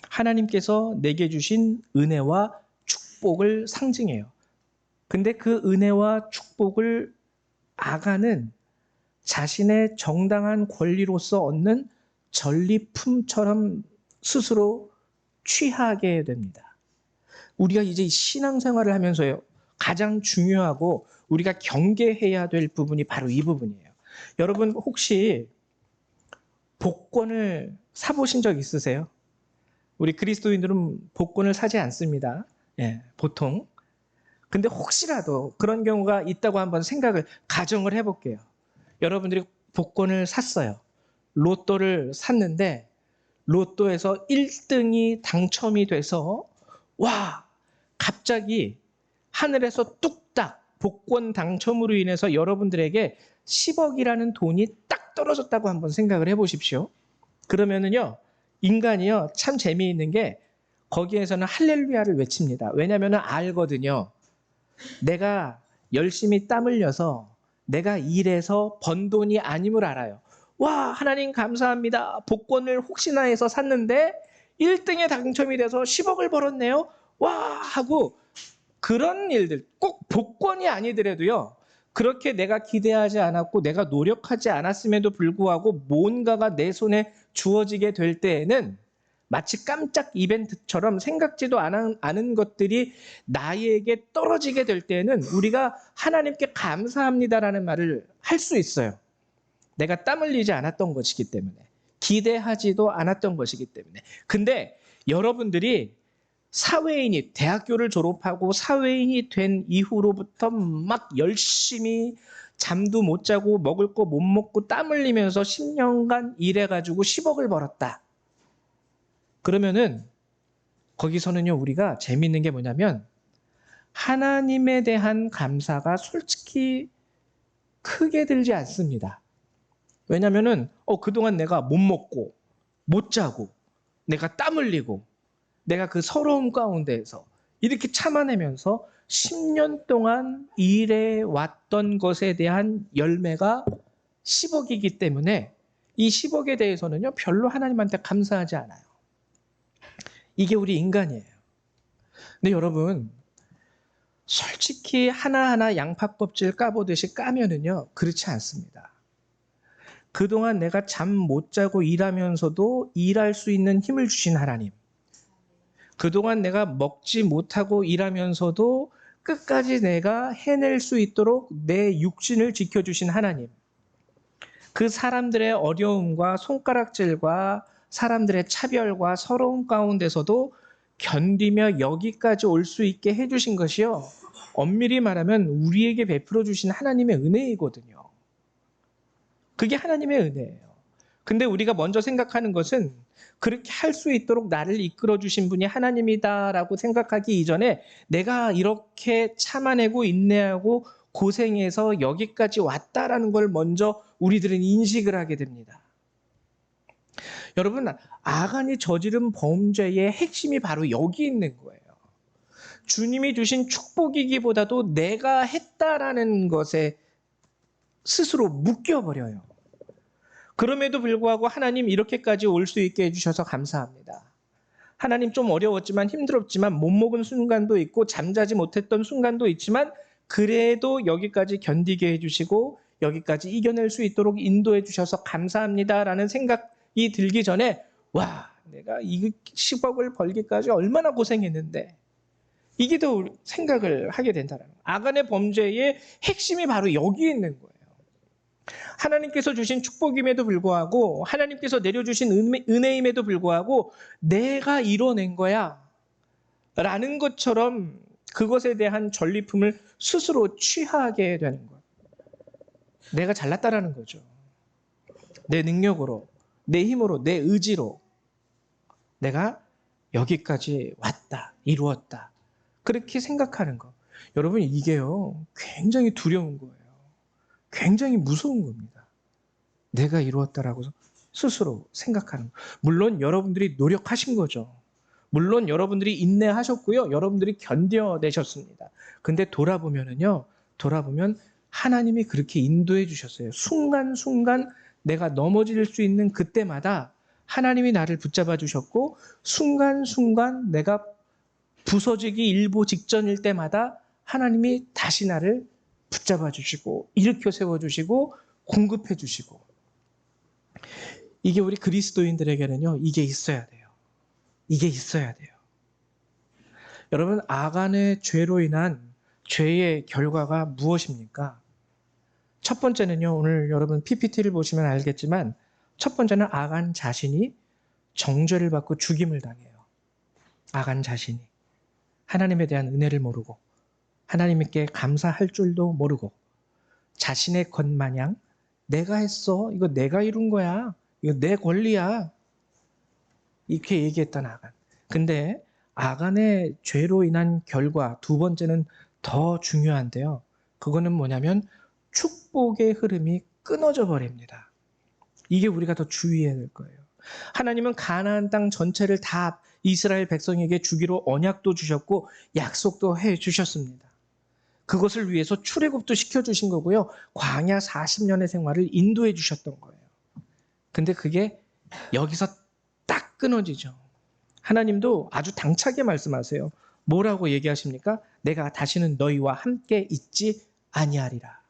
하나님께서 내게 주신 은혜와 축복을 상징해요. 근데 그 은혜와 축복을 아간은 자신의 정당한 권리로서 얻는 전리품처럼 스스로 취하게 됩니다. 우리가 이제 신앙생활을 하면서요, 가장 중요하고 우리가 경계해야 될 부분이 바로 이 부분이에요. 여러분 혹시 복권을 사보신 적 있으세요? 우리 그리스도인들은 복권을 사지 않습니다. 보통. 근데 혹시라도 그런 경우가 있다고 한번 가정을 해볼게요. 여러분들이 복권을 샀어요. 로또를 샀는데 로또에서 1등이 당첨이 돼서 갑자기 하늘에서 뚝딱 복권 당첨으로 인해서 여러분들에게 10억이라는 돈이 딱 떨어졌다고 한번 생각을 해보십시오. 그러면은요, 인간이요, 참 재미있는 게 거기에서는 할렐루야를 외칩니다. 왜냐하면 알거든요. 내가 열심히 땀 흘려서 내가 일해서 번 돈이 아님을 알아요. 하나님 감사합니다. 복권을 혹시나 해서 샀는데 1등에 당첨이 돼서 10억을 벌었네요. 하고 그런 일들, 꼭 복권이 아니더라도요. 그렇게 내가 기대하지 않았고 내가 노력하지 않았음에도 불구하고 뭔가가 내 손에 주어지게 될 때에는 마치 깜짝 이벤트처럼 생각지도 않은 것들이 나에게 떨어지게 될 때에는 우리가 하나님께 감사합니다라는 말을 할 수 있어요. 내가 땀 흘리지 않았던 것이기 때문에, 기대하지도 않았던 것이기 때문에. 근데 여러분들이 사회인이, 대학교를 졸업하고 사회인이 된 이후로부터 막 열심히 잠도 못 자고 먹을 거 못 먹고 땀 흘리면서 10년간 일해가지고 10억을 벌었다. 그러면은 거기서는요, 우리가 재미있는 게 뭐냐면 하나님에 대한 감사가 솔직히 크게 들지 않습니다. 왜냐면은 그동안 내가 못 먹고 못 자고 내가 땀 흘리고 내가 그 서러움 가운데에서 이렇게 참아내면서 10년 동안 일해왔던 것에 대한 열매가 10억이기 때문에 이 10억에 대해서는요, 별로 하나님한테 감사하지 않아요. 이게 우리 인간이에요. 근데 여러분, 솔직히 하나하나 양파 껍질 까보듯이 까면은요, 그렇지 않습니다. 그동안 내가 잠 못 자고 일하면서도 일할 수 있는 힘을 주신 하나님. 그동안 내가 먹지 못하고 일하면서도 끝까지 내가 해낼 수 있도록 내 육신을 지켜주신 하나님. 그 사람들의 어려움과 손가락질과 사람들의 차별과 서러움 가운데서도 견디며 여기까지 올 수 있게 해주신 것이요, 엄밀히 말하면 우리에게 베풀어 주신 하나님의 은혜이거든요. 그게 하나님의 은혜예요. 근데 우리가 먼저 생각하는 것은 그렇게 할 수 있도록 나를 이끌어 주신 분이 하나님이다라고 생각하기 이전에 내가 이렇게 참아내고 인내하고 고생해서 여기까지 왔다라는 걸 먼저 우리들은 인식을 하게 됩니다. 여러분, 아간이 저지른 범죄의 핵심이 바로 여기 있는 거예요. 주님이 주신 축복이기보다도 내가 했다라는 것에 스스로 묶여버려요. 그럼에도 불구하고 하나님 이렇게까지 올 수 있게 해주셔서 감사합니다. 하나님 좀 어려웠지만 힘들었지만 못 먹은 순간도 있고 잠자지 못했던 순간도 있지만 그래도 여기까지 견디게 해주시고 여기까지 이겨낼 수 있도록 인도해 주셔서 감사합니다라는 생각이 들기 전에 와, 내가 이 10억을 벌기까지 얼마나 고생했는데 이게 더 생각을 하게 된다는 거예요. 아간의 범죄의 핵심이 바로 여기에 있는 거예요. 하나님께서 주신 축복임에도 불구하고 하나님께서 내려주신 은혜임에도 불구하고 내가 이뤄낸 거야 라는 것처럼 그것에 대한 전리품을 스스로 취하게 되는 거예요. 내가 잘났다라는 거죠. 내 능력으로, 내 힘으로, 내 의지로 내가 여기까지 왔다, 이루었다. 그렇게 생각하는 거. 여러분, 이게요, 굉장히 두려운 거예요. 굉장히 무서운 겁니다. 내가 이루었다라고 스스로 생각하는 거. 물론 여러분들이 노력하신 거죠. 물론 여러분들이 인내하셨고요. 여러분들이 견뎌내셨습니다. 근데 돌아보면 하나님이 그렇게 인도해 주셨어요. 순간순간 내가 넘어질 수 있는 그때마다 하나님이 나를 붙잡아 주셨고 순간순간 내가 부서지기 일보 직전일 때마다 하나님이 다시 나를 붙잡아 주시고 일으켜 세워 주시고 공급해 주시고 이게 우리 그리스도인들에게는요. 이게 있어야 돼요. 이게 있어야 돼요. 여러분, 아간의 죄로 인한 죄의 결과가 무엇입니까? 첫 번째는요. 오늘 여러분 PPT를 보시면 알겠지만 첫 번째는 아간 자신이 정죄를 받고 죽임을 당해요. 아간 자신이 하나님에 대한 은혜를 모르고 하나님께 감사할 줄도 모르고 자신의 것마냥 내가 했어. 이거 내가 이룬 거야. 이거 내 권리야. 이렇게 얘기했던 아간. 근데 아간의 죄로 인한 결과 두 번째는 더 중요한데요. 그거는 뭐냐면 축복의 흐름이 끊어져 버립니다. 이게 우리가 더 주의해야 될 거예요. 하나님은 가나안 땅 전체를 다 이스라엘 백성에게 주기로 언약도 주셨고 약속도 해 주셨습니다. 그것을 위해서 출애굽도 시켜주신 거고요. 광야 40년의 생활을 인도해 주셨던 거예요. 근데 그게 여기서 딱 끊어지죠. 하나님도 아주 당차게 말씀하세요. 뭐라고 얘기하십니까? 내가 다시는 너희와 함께 있지 아니하리라.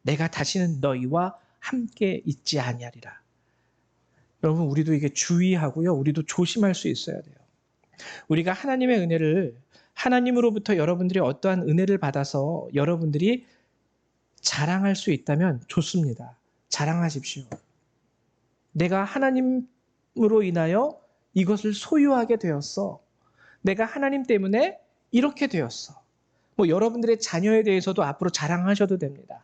내가 다시는 너희와 함께 있지 아니하리라. 여러분, 우리도 이게 주의하고요. 우리도 조심할 수 있어야 돼요. 우리가 하나님의 은혜를 하나님으로부터 여러분들이 어떠한 은혜를 받아서 여러분들이 자랑할 수 있다면 좋습니다. 자랑하십시오. 내가 하나님으로 인하여 이것을 소유하게 되었어. 내가 하나님 때문에 이렇게 되었어. 여러분들의 자녀에 대해서도 앞으로 자랑하셔도 됩니다.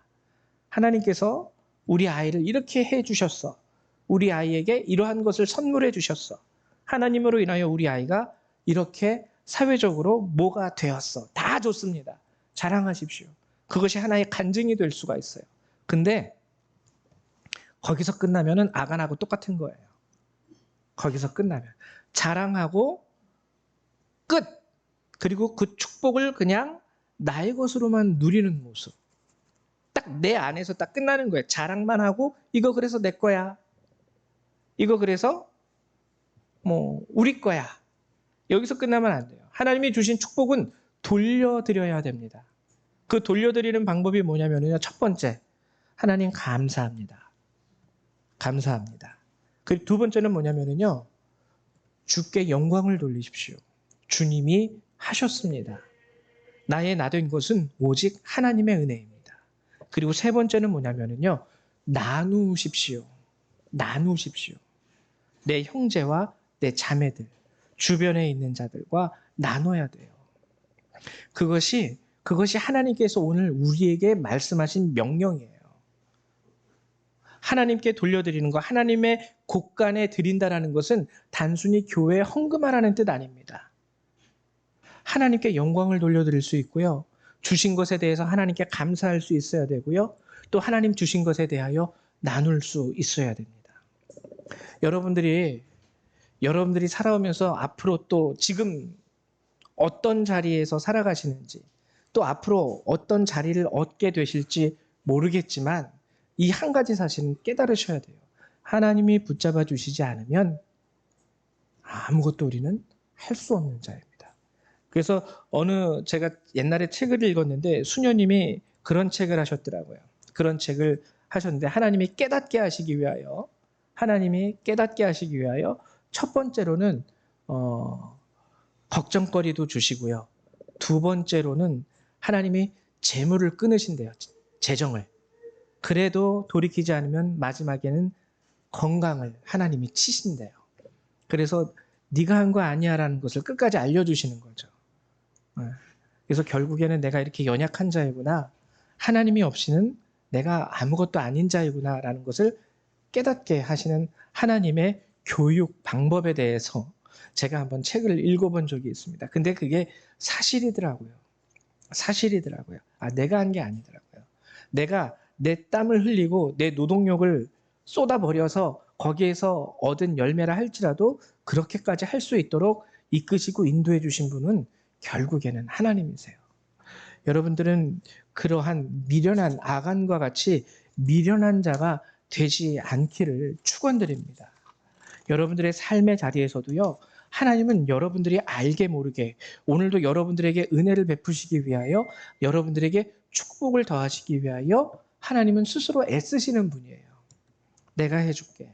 하나님께서 우리 아이를 이렇게 해주셨어. 우리 아이에게 이러한 것을 선물해 주셨어. 하나님으로 인하여 우리 아이가 이렇게 사회적으로 뭐가 되었어. 다 좋습니다. 자랑하십시오. 그것이 하나의 간증이 될 수가 있어요. 근데 거기서 끝나면은 아간하고 똑같은 거예요. 거기서 끝나면 자랑하고 끝. 그리고 그 축복을 그냥 나의 것으로만 누리는 모습. 딱 내 안에서 딱 끝나는 거예요. 자랑만 하고 이거 그래서 내 거야. 이거 그래서 우리 거야. 여기서 끝나면 안 돼요. 하나님이 주신 축복은 돌려드려야 됩니다. 그 돌려드리는 방법이 뭐냐면요. 첫 번째, 하나님 감사합니다. 감사합니다. 그리고 두 번째는 뭐냐면요. 주께 영광을 돌리십시오. 주님이 하셨습니다. 나의 나된 것은 오직 하나님의 은혜입니다. 그리고 세 번째는 뭐냐면요. 나누십시오. 나누십시오. 내 형제와 내 자매들, 주변에 있는 자들과 나눠야 돼요. 그것이 하나님께서 오늘 우리에게 말씀하신 명령이에요. 하나님께 돌려드리는 것, 하나님의 곳간에 드린다라는 것은 단순히 교회에 헌금하라는 뜻 아닙니다. 하나님께 영광을 돌려드릴 수 있고요. 주신 것에 대해서 하나님께 감사할 수 있어야 되고요. 또 하나님 주신 것에 대하여 나눌 수 있어야 됩니다. 여러분들이 살아오면서 앞으로 또 지금 어떤 자리에서 살아가시는지, 또 앞으로 어떤 자리를 얻게 되실지 모르겠지만 이 한 가지 사실은 깨달으셔야 돼요. 하나님이 붙잡아 주시지 않으면 아무것도 우리는 할 수 없는 자입니다. 그래서 제가 옛날에 책을 읽었는데 수녀님이 그런 책을 하셨더라고요. 그런 책을 하셨는데 하나님이 깨닫게 하시기 위하여 첫 번째로는 걱정거리도 주시고요. 두 번째로는 하나님이 재물을 끊으신대요. 재정을. 그래도 돌이키지 않으면 마지막에는 건강을 하나님이 치신대요. 그래서 네가 한 거 아니야라는 것을 끝까지 알려주시는 거죠. 그래서 결국에는 내가 이렇게 연약한 자이구나. 하나님이 없이는 내가 아무것도 아닌 자이구나라는 것을 깨닫게 하시는 하나님의 교육 방법에 대해서 제가 한번 책을 읽어본 적이 있습니다. 근데 그게 사실이더라고요. 내가 한 게 아니더라고요. 내가 내 땀을 흘리고 내 노동력을 쏟아버려서 거기에서 얻은 열매라 할지라도 그렇게까지 할 수 있도록 이끄시고 인도해 주신 분은 결국에는 하나님이세요. 여러분들은 그러한 미련한 아간과 같이 미련한 자가 되지 않기를 축원드립니다. 여러분들의 삶의 자리에서도요. 하나님은 여러분들이 알게 모르게 오늘도 여러분들에게 은혜를 베푸시기 위하여 여러분들에게 축복을 더하시기 위하여 하나님은 스스로 애쓰시는 분이에요. 내가 해줄게.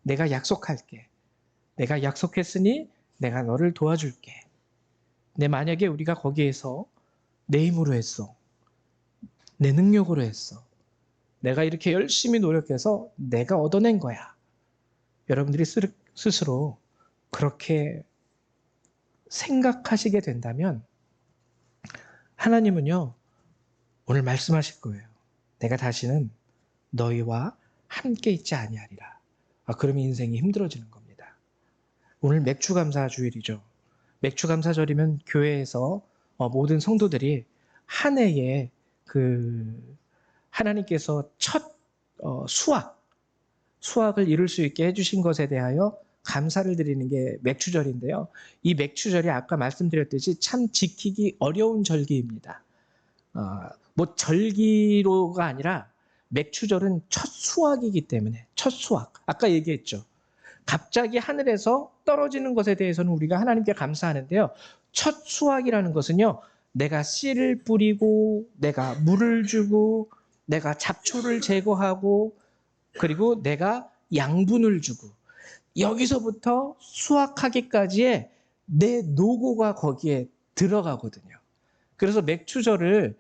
내가 약속할게. 내가 약속했으니 내가 너를 도와줄게. 만약에 우리가 거기에서 내 힘으로 했어. 내 능력으로 했어. 내가 이렇게 열심히 노력해서 내가 얻어낸 거야. 여러분들이 스스로 그렇게 생각하시게 된다면 하나님은요. 오늘 말씀하실 거예요. 내가 다시는 너희와 함께 있지 아니하리라. 그러면 인생이 힘들어지는 겁니다. 오늘 맥주감사 주일이죠. 맥주감사절이면 교회에서 모든 성도들이 한 해에 하나님께서 첫 수확을 이룰 수 있게 해주신 것에 대하여 감사를 드리는 게 맥추절인데요. 이 맥추절이 아까 말씀드렸듯이 참 지키기 어려운 절기입니다. 절기로가 아니라 맥추절은 첫 수확이기 때문에 첫 수확. 아까 얘기했죠. 갑자기 하늘에서 떨어지는 것에 대해서는 우리가 하나님께 감사하는데요. 첫 수확이라는 것은요. 내가 씨를 뿌리고 내가 물을 주고 내가 잡초를 제거하고 그리고 내가 양분을 주고 여기서부터 수확하기까지의 내 노고가 거기에 들어가거든요. 그래서 맥추절을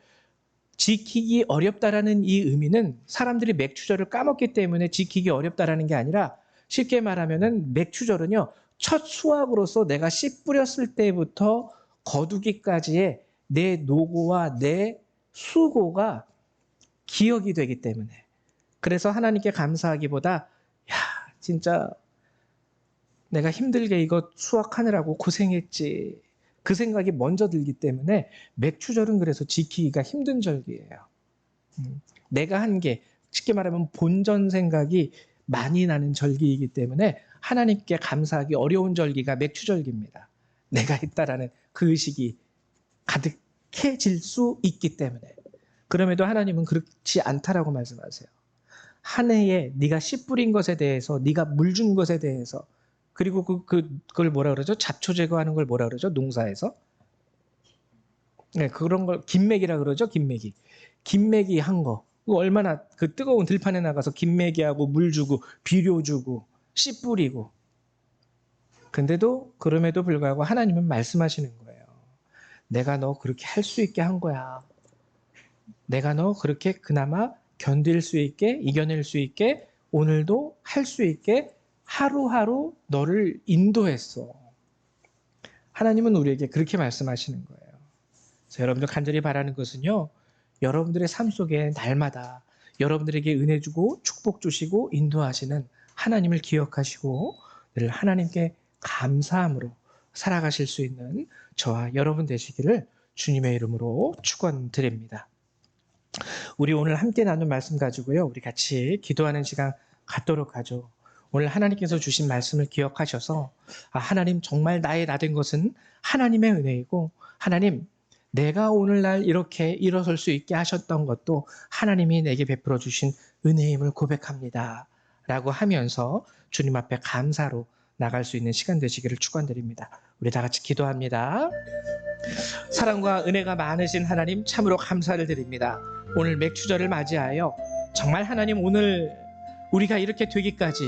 지키기 어렵다라는 이 의미는 사람들이 맥추절을 까먹기 때문에 지키기 어렵다라는 게 아니라 쉽게 말하면은 맥추절은요. 첫 수확으로서 내가 씨 뿌렸을 때부터 거두기까지의 내 노고와 내 수고가 기억이 되기 때문에 그래서 하나님께 감사하기보다 진짜 내가 힘들게 이거 수확하느라고 고생했지 그 생각이 먼저 들기 때문에 맥추절은 그래서 지키기가 힘든 절기예요. 내가 한 게 쉽게 말하면 본전 생각이 많이 나는 절기이기 때문에 하나님께 감사하기 어려운 절기가 맥추절기입니다. 내가 했다라는 그 의식이 가득해질 수 있기 때문에 그럼에도 하나님은 그렇지 않다라고 말씀하세요. 한 해에 네가 씨 뿌린 것에 대해서 네가 물 준 것에 대해서 그리고 그걸 뭐라 그러죠? 잡초 제거하는 걸 뭐라 그러죠? 농사에서? 네, 그런 걸 김매기라 그러죠? 김매기 한 거. 얼마나 그 뜨거운 들판에 나가서 김매기하고 물 주고 비료 주고 씨 뿌리고. 근데도 그럼에도 불구하고 하나님은 말씀하시는 거예요. 내가 너 그렇게 할 수 있게 한 거야. 내가 너 그렇게 그나마 견딜 수 있게 이겨낼 수 있게 오늘도 할 수 있게 하루하루 너를 인도했어. 하나님은 우리에게 그렇게 말씀하시는 거예요. 그래서 여러분들 간절히 바라는 것은요. 여러분들의 삶 속에 날마다 여러분들에게 은혜 주고 축복 주시고 인도하시는 하나님을 기억하시고 늘 하나님께 감사함으로 살아가실 수 있는 저와 여러분 되시기를 주님의 이름으로 축원드립니다. 우리 오늘 함께 나눈 말씀 가지고요, 우리 같이 기도하는 시간 갖도록 하죠. 오늘 하나님께서 주신 말씀을 기억하셔서 하나님, 정말 나의 나 된 것은 하나님의 은혜이고, 하나님, 내가 오늘날 이렇게 일어설 수 있게 하셨던 것도 하나님이 내게 베풀어 주신 은혜임을 고백합니다 라고 하면서 주님 앞에 감사로 나갈 수 있는 시간 되시기를 축원드립니다. 우리 다 같이 기도합니다. 사랑과 은혜가 많으신 하나님, 참으로 감사를 드립니다. 오늘 맥주절을 맞이하여 정말 하나님, 오늘 우리가 이렇게 되기까지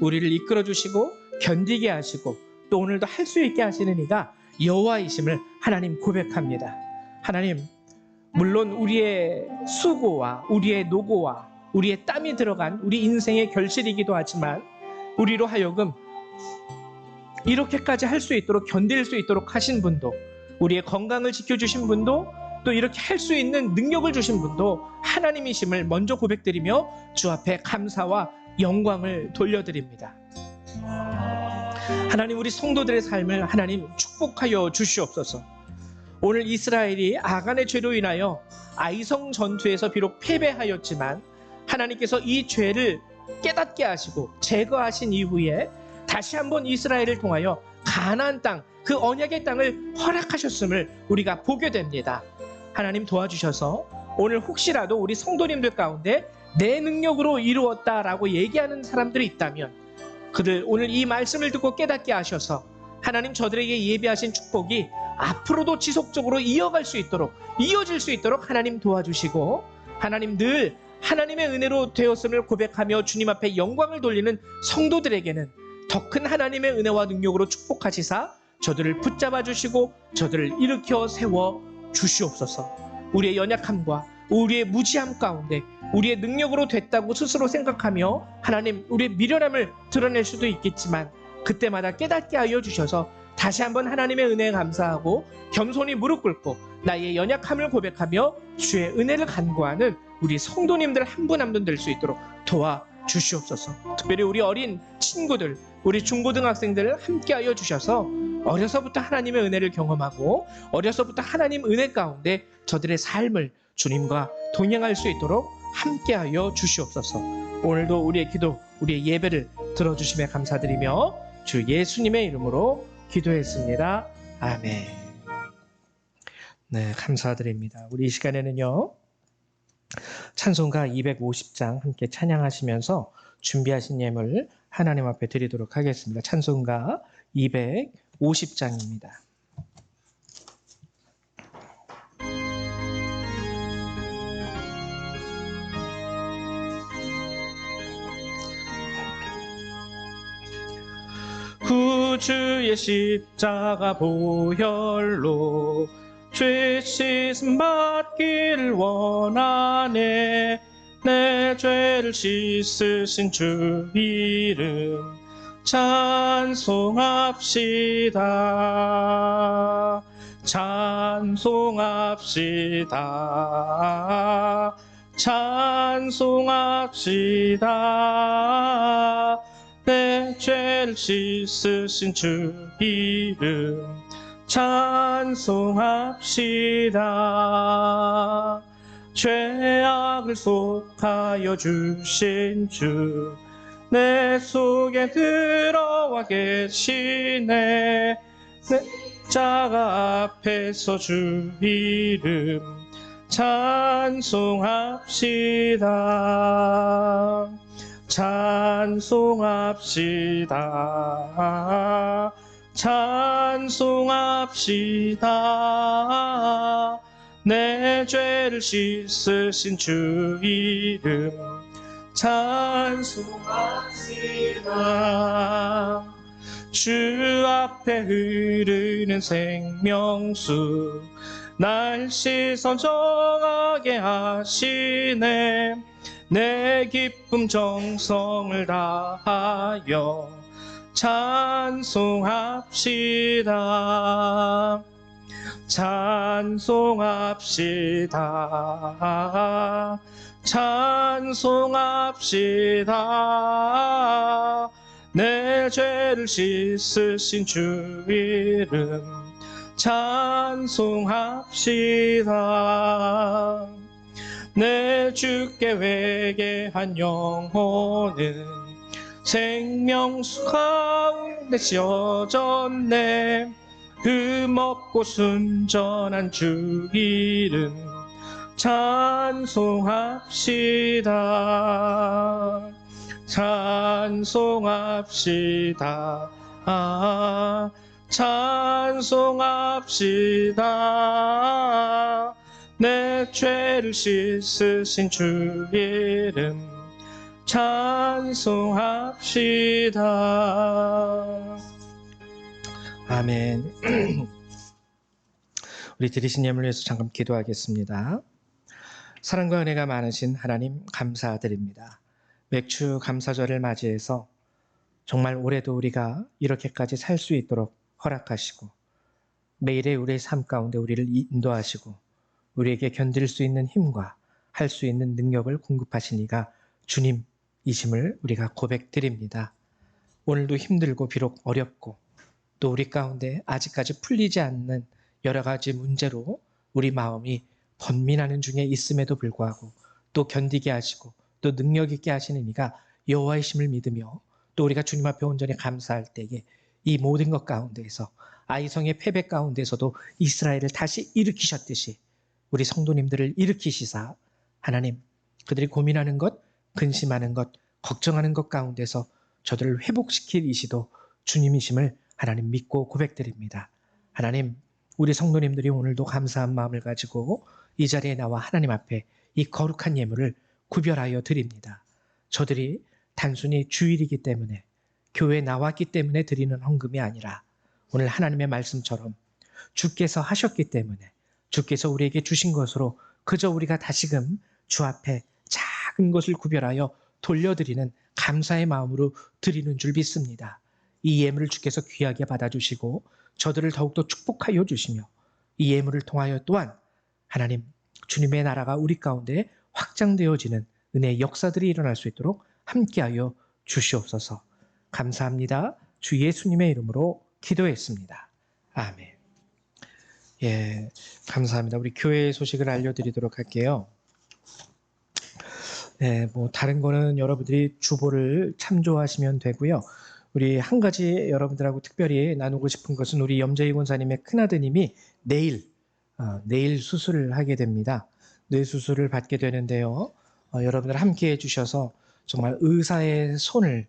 우리를 이끌어 주시고 견디게 하시고 또 오늘도 할 수 있게 하시는 이가 여호와이심을 하나님 고백합니다. 하나님, 물론 우리의 수고와 우리의 노고와 우리의 땀이 들어간 우리 인생의 결실이기도 하지만, 우리로 하여금 이렇게까지 할 수 있도록, 견딜 수 있도록 하신 분도, 우리의 건강을 지켜주신 분도, 또 이렇게 할 수 있는 능력을 주신 분도 하나님이심을 먼저 고백드리며 주 앞에 감사와 영광을 돌려드립니다. 하나님, 우리 성도들의 삶을 하나님 축복하여 주시옵소서. 오늘 이스라엘이 아간의 죄로 인하여 아이성 전투에서 비록 패배하였지만 하나님께서 이 죄를 깨닫게 하시고 제거하신 이후에 다시 한번 이스라엘을 통하여 가나안 땅, 그 언약의 땅을 허락하셨음을 우리가 보게 됩니다. 하나님 도와주셔서 오늘 혹시라도 우리 성도님들 가운데 내 능력으로 이루었다라고 얘기하는 사람들이 있다면, 그들 오늘 이 말씀을 듣고 깨닫게 하셔서 하나님, 저들에게 예비하신 축복이 앞으로도 지속적으로 이어갈 수 있도록, 이어질 수 있도록 하나님 도와주시고, 하나님 늘 하나님의 은혜로 되었음을 고백하며 주님 앞에 영광을 돌리는 성도들에게는 더 큰 하나님의 은혜와 능력으로 축복하시사 저들을 붙잡아 주시고 저들을 일으켜 세워 주시옵소서. 우리의 연약함과 우리의 무지함 가운데 우리의 능력으로 됐다고 스스로 생각하며 하나님, 우리의 미련함을 드러낼 수도 있겠지만, 그때마다 깨닫게 하여 주셔서 다시 한번 하나님의 은혜에 감사하고 겸손히 무릎 꿇고 나의 연약함을 고백하며 주의 은혜를 간구하는 우리 성도님들 한 분 한 분 될 수 있도록 도와주시옵소서. 특별히 우리 어린 친구들, 우리 중고등학생들을 함께하여 주셔서 어려서부터 하나님의 은혜를 경험하고 어려서부터 하나님 은혜 가운데 저들의 삶을 주님과 동행할 수 있도록 함께하여 주시옵소서. 오늘도 우리의 기도, 우리의 예배를 들어주심에 감사드리며 주 예수님의 이름으로 기도했습니다. 아멘. 네, 감사드립니다. 우리 이 시간에는요, 찬송가 250장 함께 찬양하시면서 준비하신 예물 하나님 앞에 드리도록 하겠습니다. 찬송가 250장입니다. 구주의 십자가 보혈로 죄 씻음 받기를 원하네. 내 죄를 씻으신 주 이름 찬송합시다. 찬송합시다. 찬송합시다. 내 죄를 씻으신 주 이름 찬송합시다. 죄악을 속하여 주신 주 내 속에 들어와 계시네. 내 자가 앞에서 주 이름 찬송합시다. 찬송합시다. 찬송합시다. 내 죄를 씻으신 주 이름 찬송합시다. 주 앞에 흐르는 생명수 날 씻어 정하게 하시네. 내 기쁨 정성을 다하여 찬송합시다. 찬송합시다. 찬송합시다. 내 죄를 씻으신 주 이름 찬송합시다. 내 주께 회개한 영혼은 생명수 가운데 씌어졌네. 흠없고 순전한 주 이름 찬송합시다. 찬송합시다. 찬송합시다. 내 죄를 씻으신 주 이름 찬송합시다. 아멘. 우리 드리신 예물을 위해서 잠깐 기도하겠습니다. 사랑과 은혜가 많으신 하나님 감사드립니다. 맥주 감사절을 맞이해서 정말 올해도 우리가 이렇게까지 살 수 있도록 허락하시고 매일의 우리의 삶 가운데 우리를 인도하시고 우리에게 견딜 수 있는 힘과 할 수 있는 능력을 공급하시니가 주님이심을 우리가 고백드립니다. 오늘도 힘들고 비록 어렵고 또 우리 가운데 아직까지 풀리지 않는 여러 가지 문제로 우리 마음이 번민하는 중에 있음에도 불구하고 또 견디게 하시고 또 능력 있게 하시는 이가 여호와의 심을 믿으며 또 우리가 주님 앞에 온전히 감사할 때에 이 모든 것 가운데에서 아이성의 패배 가운데서도 이스라엘을 다시 일으키셨듯이 우리 성도님들을 일으키시사 하나님 그들이 고민하는 것, 근심하는 것, 걱정하는 것 가운데서 저들을 회복시킬 이시도 주님이심을 하나님 믿고 고백드립니다. 하나님 우리 성도님들이 오늘도 감사한 마음을 가지고 이 자리에 나와 하나님 앞에 이 거룩한 예물을 구별하여 드립니다. 저들이 단순히 주일이기 때문에 교회에 나왔기 때문에 드리는 헌금이 아니라 오늘 하나님의 말씀처럼 주께서 하셨기 때문에 주께서 우리에게 주신 것으로 그저 우리가 다시금 주 앞에 작은 것을 구별하여 돌려드리는 감사의 마음으로 드리는 줄 믿습니다. 이 예물을 주께서 귀하게 받아주시고 저들을 더욱더 축복하여 주시며 이 예물을 통하여 또한 하나님 주님의 나라가 우리 가운데 확장되어지는 은혜의 역사들이 일어날 수 있도록 함께하여 주시옵소서. 감사합니다. 주 예수님의 이름으로 기도했습니다. 아멘. 예, 감사합니다. 우리 교회의 소식을 알려드리도록 할게요. 네, 다른 거는 여러분들이 주보를 참조하시면 되고요. 우리 한 가지 여러분들하고 특별히 나누고 싶은 것은 우리 염재희 권사님의 큰아드님이 내일 수술을 하게 됩니다. 뇌 수술을 받게 되는데요. 여러분들 함께 해주셔서 정말 의사의 손을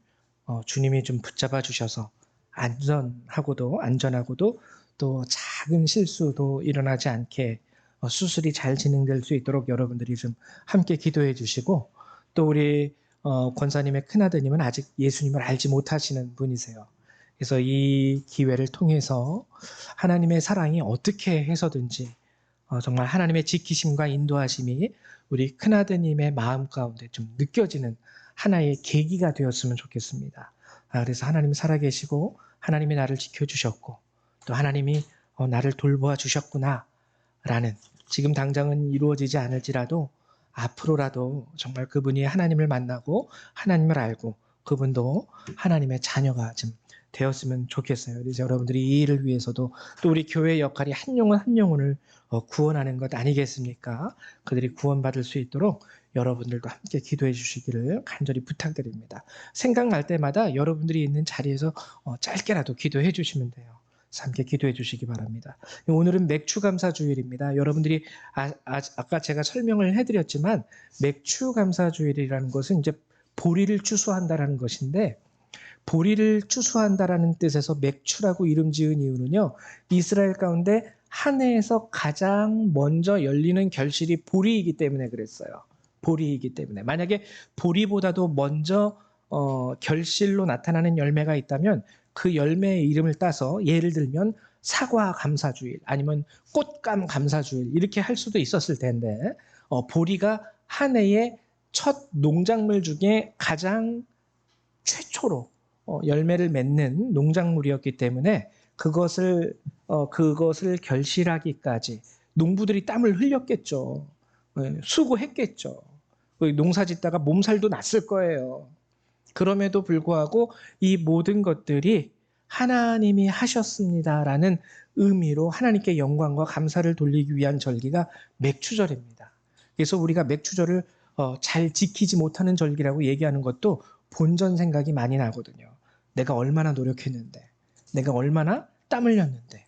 주님이 좀 붙잡아 주셔서 안전하고도 또 작은 실수도 일어나지 않게 수술이 잘 진행될 수 있도록 여러분들이 좀 함께 기도해 주시고 또 우리 권사님의 큰아드님은 아직 예수님을 알지 못하시는 분이세요. 그래서 이 기회를 통해서 하나님의 사랑이 어떻게 해서든지 정말 하나님의 지키심과 인도하심이 우리 큰아드님의 마음 가운데 좀 느껴지는 하나의 계기가 되었으면 좋겠습니다. 그래서 하나님 살아계시고 하나님이 나를 지켜주셨고 또 하나님이 나를 돌보아 주셨구나 라는 지금 당장은 이루어지지 않을지라도 앞으로라도 정말 그분이 하나님을 만나고 하나님을 알고 그분도 하나님의 자녀가 좀 되었으면 좋겠어요. 그래서 여러분들이 이 일을 위해서도 또 우리 교회의 역할이 한 영혼 한 영혼을 구원하는 것 아니겠습니까? 그들이 구원받을 수 있도록 여러분들도 함께 기도해 주시기를 간절히 부탁드립니다. 생각날 때마다 여러분들이 있는 자리에서 짧게라도 기도해 주시면 돼요. 그래서 함께 기도해 주시기 바랍니다. 오늘은 맥추감사주일입니다. 여러분들이 아까 제가 설명을 해드렸지만 맥추감사주일이라는 것은 이제 보리를 추수한다라는 것인데 보리를 추수한다라는 뜻에서 맥추라고 이름 지은 이유는요. 이스라엘 가운데 한 해에서 가장 먼저 열리는 결실이 보리이기 때문에 그랬어요. 보리이기 때문에. 만약에 보리보다도 먼저 결실로 나타나는 열매가 있다면 그 열매의 이름을 따서 예를 들면 사과 감사주일 아니면 꽃감 감사주일 이렇게 할 수도 있었을 텐데 보리가 한 해의 첫 농작물 중에 가장 최초로 열매를 맺는 농작물이었기 때문에 그것을 결실하기까지 농부들이 땀을 흘렸겠죠. 수고했겠죠. 농사 짓다가 몸살도 났을 거예요. 그럼에도 불구하고 이 모든 것들이 하나님이 하셨습니다라는 의미로 하나님께 영광과 감사를 돌리기 위한 절기가 맥추절입니다. 그래서 우리가 맥추절을 잘 지키지 못하는 절기라고 얘기하는 것도 본전 생각이 많이 나거든요. 내가 얼마나 노력했는데, 내가 얼마나 땀 흘렸는데,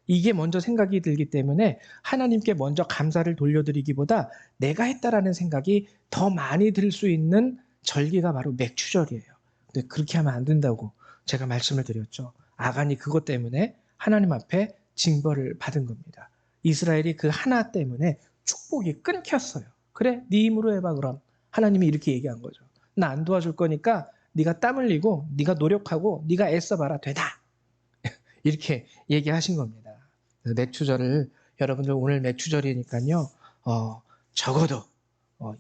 이게 먼저 생각이 들기 때문에 하나님께 먼저 감사를 돌려드리기보다 내가 했다라는 생각이 더 많이 들 수 있는 절기가 바로 맥추절이에요. 근데 그렇게 하면 안 된다고 제가 말씀을 드렸죠. 아간이 그것 때문에 하나님 앞에 징벌을 받은 겁니다. 이스라엘이 그 하나 때문에 축복이 끊겼어요. 그래, 네 힘으로 해봐 그럼. 하나님이 이렇게 얘기한 거죠. 나 안 도와줄 거니까 네가 땀 흘리고 네가 노력하고 네가 애써봐라 되다. 이렇게 얘기하신 겁니다. 맥추절을 여러분들 오늘 맥추절이니까요. 적어도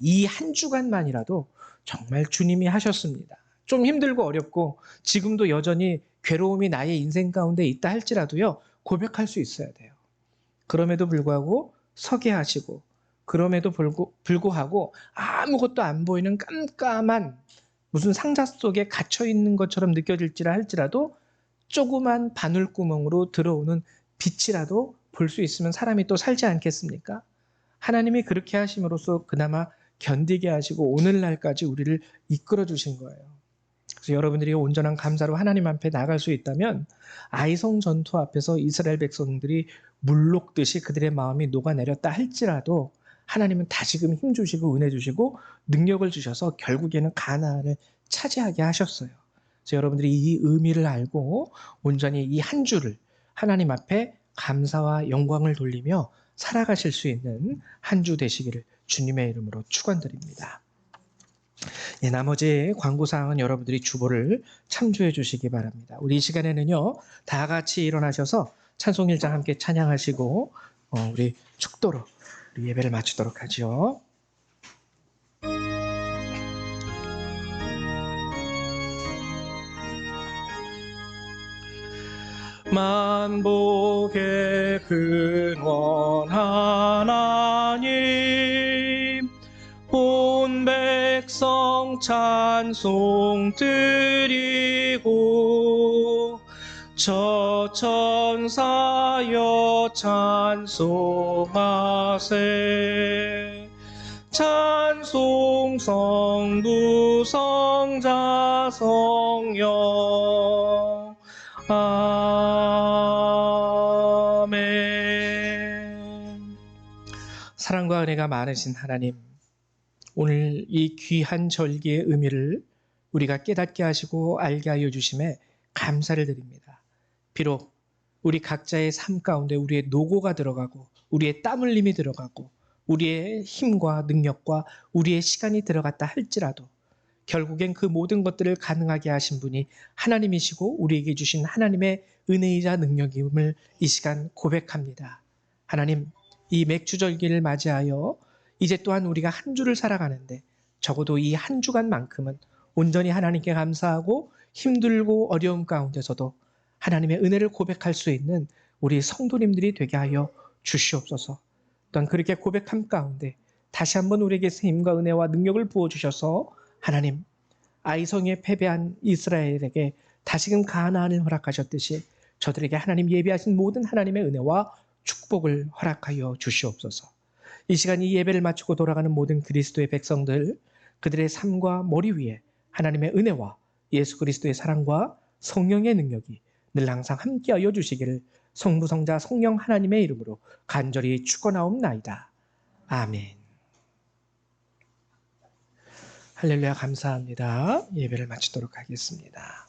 이 한 주간만이라도 정말 주님이 하셨습니다. 좀 힘들고 어렵고 지금도 여전히 괴로움이 나의 인생 가운데 있다 할지라도요. 고백할 수 있어야 돼요. 그럼에도 불구하고 서게 하시고 그럼에도 불구하고 아무것도 안 보이는 깜깜한 무슨 상자 속에 갇혀 있는 것처럼 느껴질지라 할지라도 조그만 바늘구멍으로 들어오는 빛이라도 볼 수 있으면 사람이 또 살지 않겠습니까? 하나님이 그렇게 하심으로써 그나마 견디게 하시고 오늘날까지 우리를 이끌어 주신 거예요. 그래서 여러분들이 온전한 감사로 하나님 앞에 나갈 수 있다면 아이성 전투 앞에서 이스라엘 백성들이 물 녹듯이 그들의 마음이 녹아내렸다 할지라도 하나님은 다시금 힘 주시고 은혜 주시고 능력을 주셔서 결국에는 가나안을 차지하게 하셨어요. 그래서 여러분들이 이 의미를 알고 온전히 이 한 주를 하나님 앞에 감사와 영광을 돌리며 살아가실 수 있는 한 주 되시기를 주님의 이름으로 축원드립니다. 예, 나머지 광고사항은 여러분들이 주보를 참조해 주시기 바랍니다. 우리 이 시간에는요, 다 같이 일어나셔서 찬송 1장 함께 찬양하시고 우리 축도로 우리 예배를 마치도록 하죠. 만복의 근원 하나님 온 백성 찬송 드리고 저 천사여 찬송하세 찬송 성부 성자 성령 아멘. 사랑과 은혜가 많으신 하나님, 오늘 이 귀한 절기의 의미를 우리가 깨닫게 하시고 알게 하여 주심에 감사를 드립니다. 비록 우리 각자의 삶 가운데 우리의 노고가 들어가고 우리의 땀 흘림이 들어가고 우리의 힘과 능력과 우리의 시간이 들어갔다 할지라도 결국엔 그 모든 것들을 가능하게 하신 분이 하나님이시고 우리에게 주신 하나님의 은혜이자 능력임을 이 시간 고백합니다. 하나님, 이 맥주절기를 맞이하여 이제 또한 우리가 한 주를 살아가는데 적어도 이 한 주간만큼은 온전히 하나님께 감사하고 힘들고 어려움 가운데서도 하나님의 은혜를 고백할 수 있는 우리 성도님들이 되게 하여 주시옵소서. 또한 그렇게 고백함 가운데 다시 한번 우리에게 힘과 은혜와 능력을 부어주셔서 하나님, 아이성에 패배한 이스라엘에게 다시금 가나안을 허락하셨듯이 저들에게 하나님 예비하신 모든 하나님의 은혜와 축복을 허락하여 주시옵소서. 이 시간 이 예배를 마치고 돌아가는 모든 그리스도의 백성들, 그들의 삶과 머리 위에 하나님의 은혜와 예수 그리스도의 사랑과 성령의 능력이 늘 항상 함께하여 주시기를 성부 성자 성령 하나님의 이름으로 간절히 축원하옵나이다. 아멘. 할렐루야, 감사합니다. 예배를 마치도록 하겠습니다.